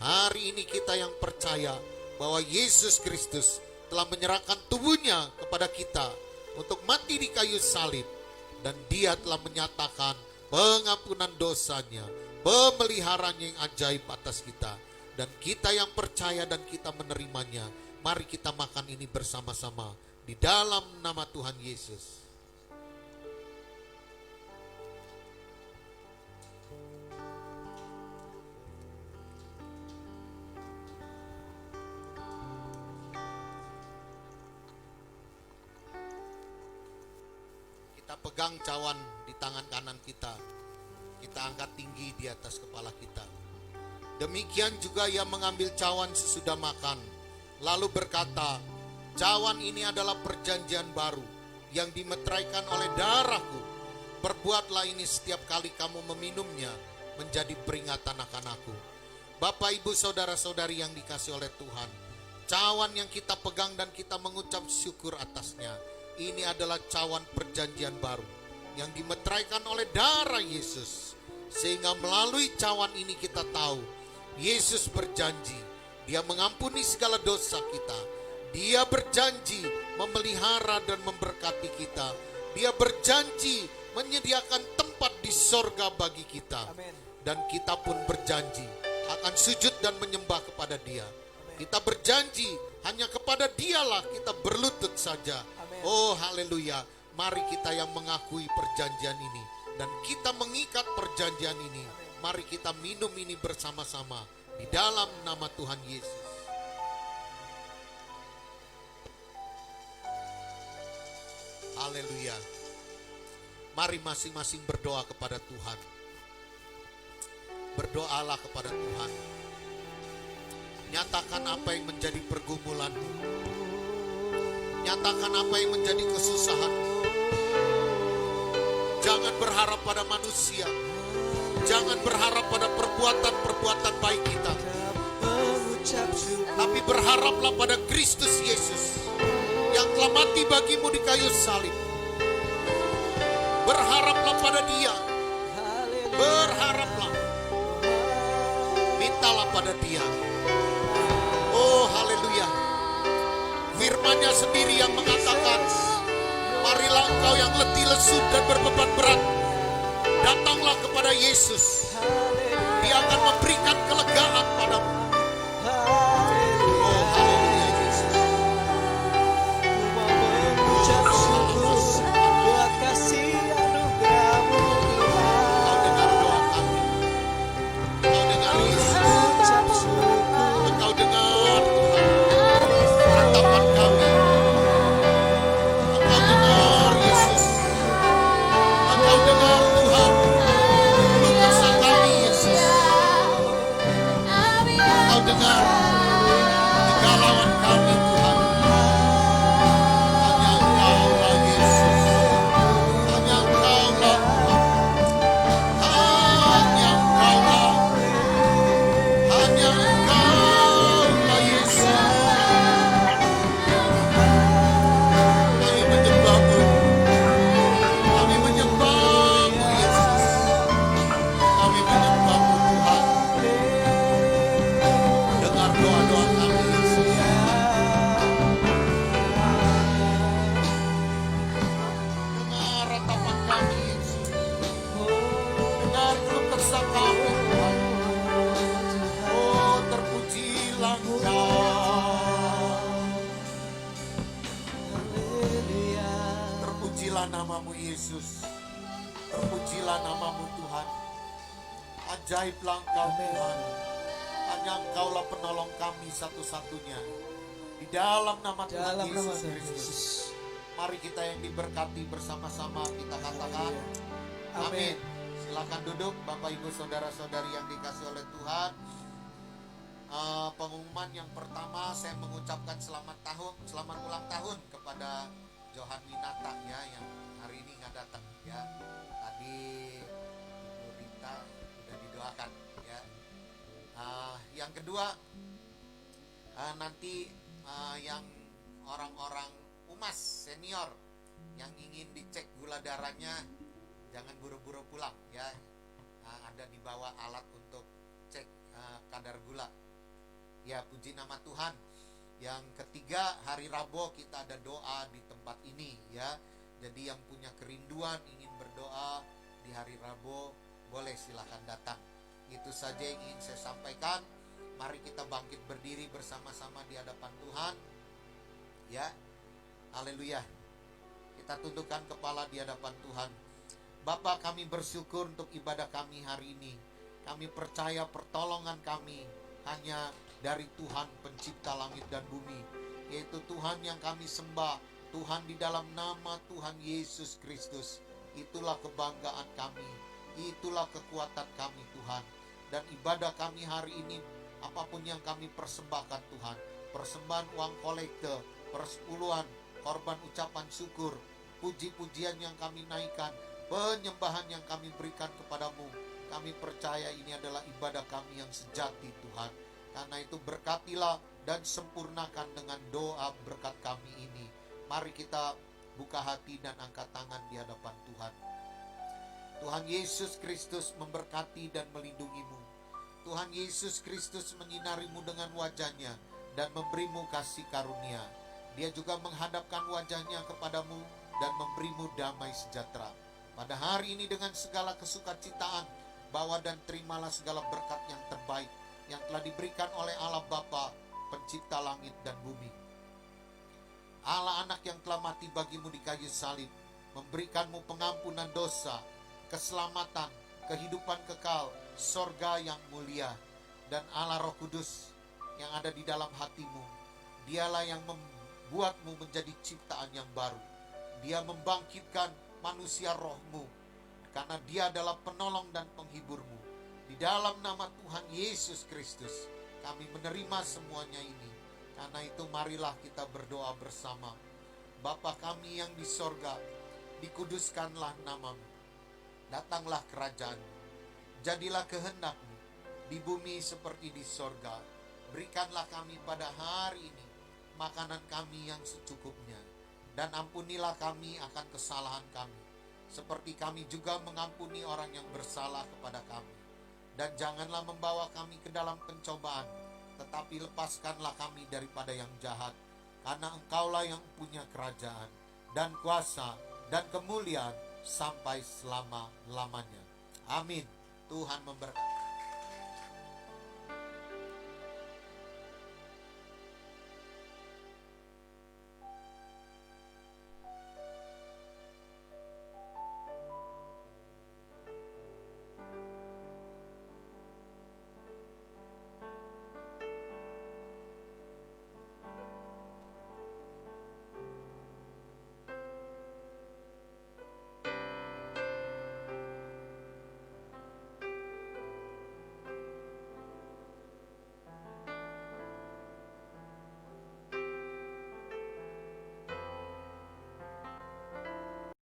S5: Hari ini kita yang percaya bahwa Yesus Kristus telah menyerahkan tubuhnya kepada kita untuk mati di kayu salib, dan dia telah menyatakan pengampunan dosanya, pemeliharaan yang ajaib atas kita. Dan kita yang percaya dan kita menerimanya, mari kita makan ini bersama-sama di dalam nama Tuhan Yesus. Kita pegang cawan di tangan kanan kita. Kita angkat tinggi di atas kepala kita. Demikian juga ia mengambil cawan sesudah makan, lalu berkata, cawan ini adalah perjanjian baru yang dimeteraikan oleh darahku. Perbuatlah ini setiap kali kamu meminumnya menjadi peringatan akan aku. Bapak, Ibu, saudara-saudari yang dikasihi oleh Tuhan, cawan yang kita pegang dan kita mengucap syukur atasnya, ini adalah cawan perjanjian baru yang dimeteraikan oleh darah Yesus. Sehingga melalui cawan ini kita tahu Yesus berjanji, dia mengampuni segala dosa kita. Dia berjanji memelihara dan memberkati kita. Dia berjanji menyediakan tempat di sorga bagi kita.
S3: Amin.
S5: Dan kita pun berjanji akan sujud dan menyembah kepada dia. Kita berjanji hanya kepada dialah kita berlutut saja.
S3: Amin.
S5: Oh haleluya. Mari kita yang mengakui perjanjian ini, dan kita mengikat perjanjian ini. Mari kita minum ini bersama-sama di dalam nama Tuhan Yesus. Haleluya. Mari masing-masing berdoa kepada Tuhan. Berdoalah kepada Tuhan. Nyatakan apa yang menjadi pergumulanmu. Nyatakan apa yang menjadi kesusahan. Jangan berharap pada manusia. Jangan berharap pada perbuatan-perbuatan baik kita. Tapi berharaplah pada Kristus Yesus yang telah mati bagimu di kayu salib. Berharaplah pada Dia. Berharaplah. Mintalah pada Dia. Oh haleluya. Firman-Nya sendiri yang mengatakan, marilah engkau yang letih lesu dan berbeban berat, datanglah kepada Yesus. Dia akan memberikan kelegaan padamu. Oh haleluya Yesus.
S3: Buat kasih anugerah-Mu Tuhan.
S5: Kau dengar doa kami. Kau dengar Yesus. Engkau dengar Tuhan ratapan kami. Engkau dengar Yesus. Engkau dengar Tuhan luka kesah kami Yesus. Engkau dengar kegalauan kami Tuhan. Hanya Engkaulah Yesus. Hanya Engkaulah Tuhan. Hanya Engkaulah. Hanya Engkaulah Yesus. Kami menyembah-Mu. Kami menyembah-Mu Yesus. Kami menyembah-Mu Tuhan. Dengar doa-doa kami Yesus. Dengar ratapan kami Yesus. Dengar keluh kesah kami Tuhan. Oh terpujilah Engkau. Terpujilah nama-Mu Yesus. Terpujilah nama-Mu Tuhan. Ajaiblah Engkau Tuhan. Hanya Engkaulah penolong kami satu-satunya. Di dalam nama Tuhan
S3: Dalam nama
S5: Yesus
S3: Tuhan
S5: Kristus.
S3: Yesus.
S5: Mari kita yang diberkati bersama-sama kita katakan
S3: Amin.
S5: amin. Silakan duduk Bapak Ibu saudara-saudari yang dikasihi oleh Tuhan. pengumuman yang pertama, saya mengucapkan selamat ulang tahun kepada Johan Winata ya, yang hari ini nggak datang ya. Tadi Ibu Rita sudah didoakan ya. Yang kedua, nanti yang orang-orang umas senior yang ingin dicek gula darahnya, jangan buru-buru pulang ya. Ada di bawah alat untuk cek kadar gula. Ya, puji nama Tuhan. Yang ketiga, hari Rabu kita ada doa di tempat ini ya. Jadi yang punya kerinduan ingin berdoa di hari Rabu, boleh silakan datang. Itu saja yang ingin saya sampaikan. Mari kita bangkit berdiri bersama-sama di hadapan Tuhan. Ya. Haleluya. Kita tundukkan kepala di hadapan Tuhan. Bapa, kami bersyukur untuk ibadah kami hari ini. Kami percaya pertolongan kami hanya dari Tuhan pencipta langit dan bumi, yaitu Tuhan yang kami sembah, Tuhan di dalam nama Tuhan Yesus Kristus. Itulah kebanggaan kami, itulah kekuatan kami Tuhan. Dan ibadah kami hari ini, apapun yang kami persembahkan Tuhan, persembahan uang kolekte, persepuluhan, korban ucapan syukur, puji-pujian yang kami naikkan, penyembahan yang kami berikan kepadamu, kami percaya ini adalah ibadah kami yang sejati Tuhan. Karena itu berkatilah dan sempurnakan dengan doa berkat kami ini. Mari kita buka hati dan angkat tangan di hadapan Tuhan. Tuhan Yesus Kristus memberkati dan melindungimu. Tuhan Yesus Kristus menyinarimu dengan wajahnya dan memberimu kasih karunia. Dia juga menghadapkan wajahnya kepadamu dan memberimu damai sejahtera. Pada hari ini dengan segala kesukacitaan, bawa dan terimalah segala berkat yang terbaik yang telah diberikan oleh Allah Bapa, pencipta langit dan bumi. Allah Anak yang telah mati bagimu di kayu salib, memberikanmu pengampunan dosa, keselamatan, kehidupan kekal, sorga yang mulia. Dan Allah Roh Kudus yang ada di dalam hatimu, dialah yang membuatmu menjadi ciptaan yang baru. Dia membangkitkan manusia rohmu, karena dia adalah penolong dan penghiburmu. Di dalam nama Tuhan Yesus Kristus, kami menerima semuanya ini. Karena itu marilah kita berdoa bersama. Bapa kami yang di sorga, dikuduskanlah namamu. Datanglah kerajaan-Mu. Jadilah kehendak-Mu di bumi seperti di sorga. Berikanlah kami pada hari ini makanan kami yang secukupnya. Dan ampunilah kami akan kesalahan kami, seperti kami juga mengampuni orang yang bersalah kepada kami. Dan janganlah membawa kami ke dalam pencobaan, tetapi lepaskanlah kami daripada yang jahat. Karena Engkaulah yang punya kerajaan, dan kuasa, dan kemuliaan, sampai selama-lamanya. Amin. Tuhan memberkati.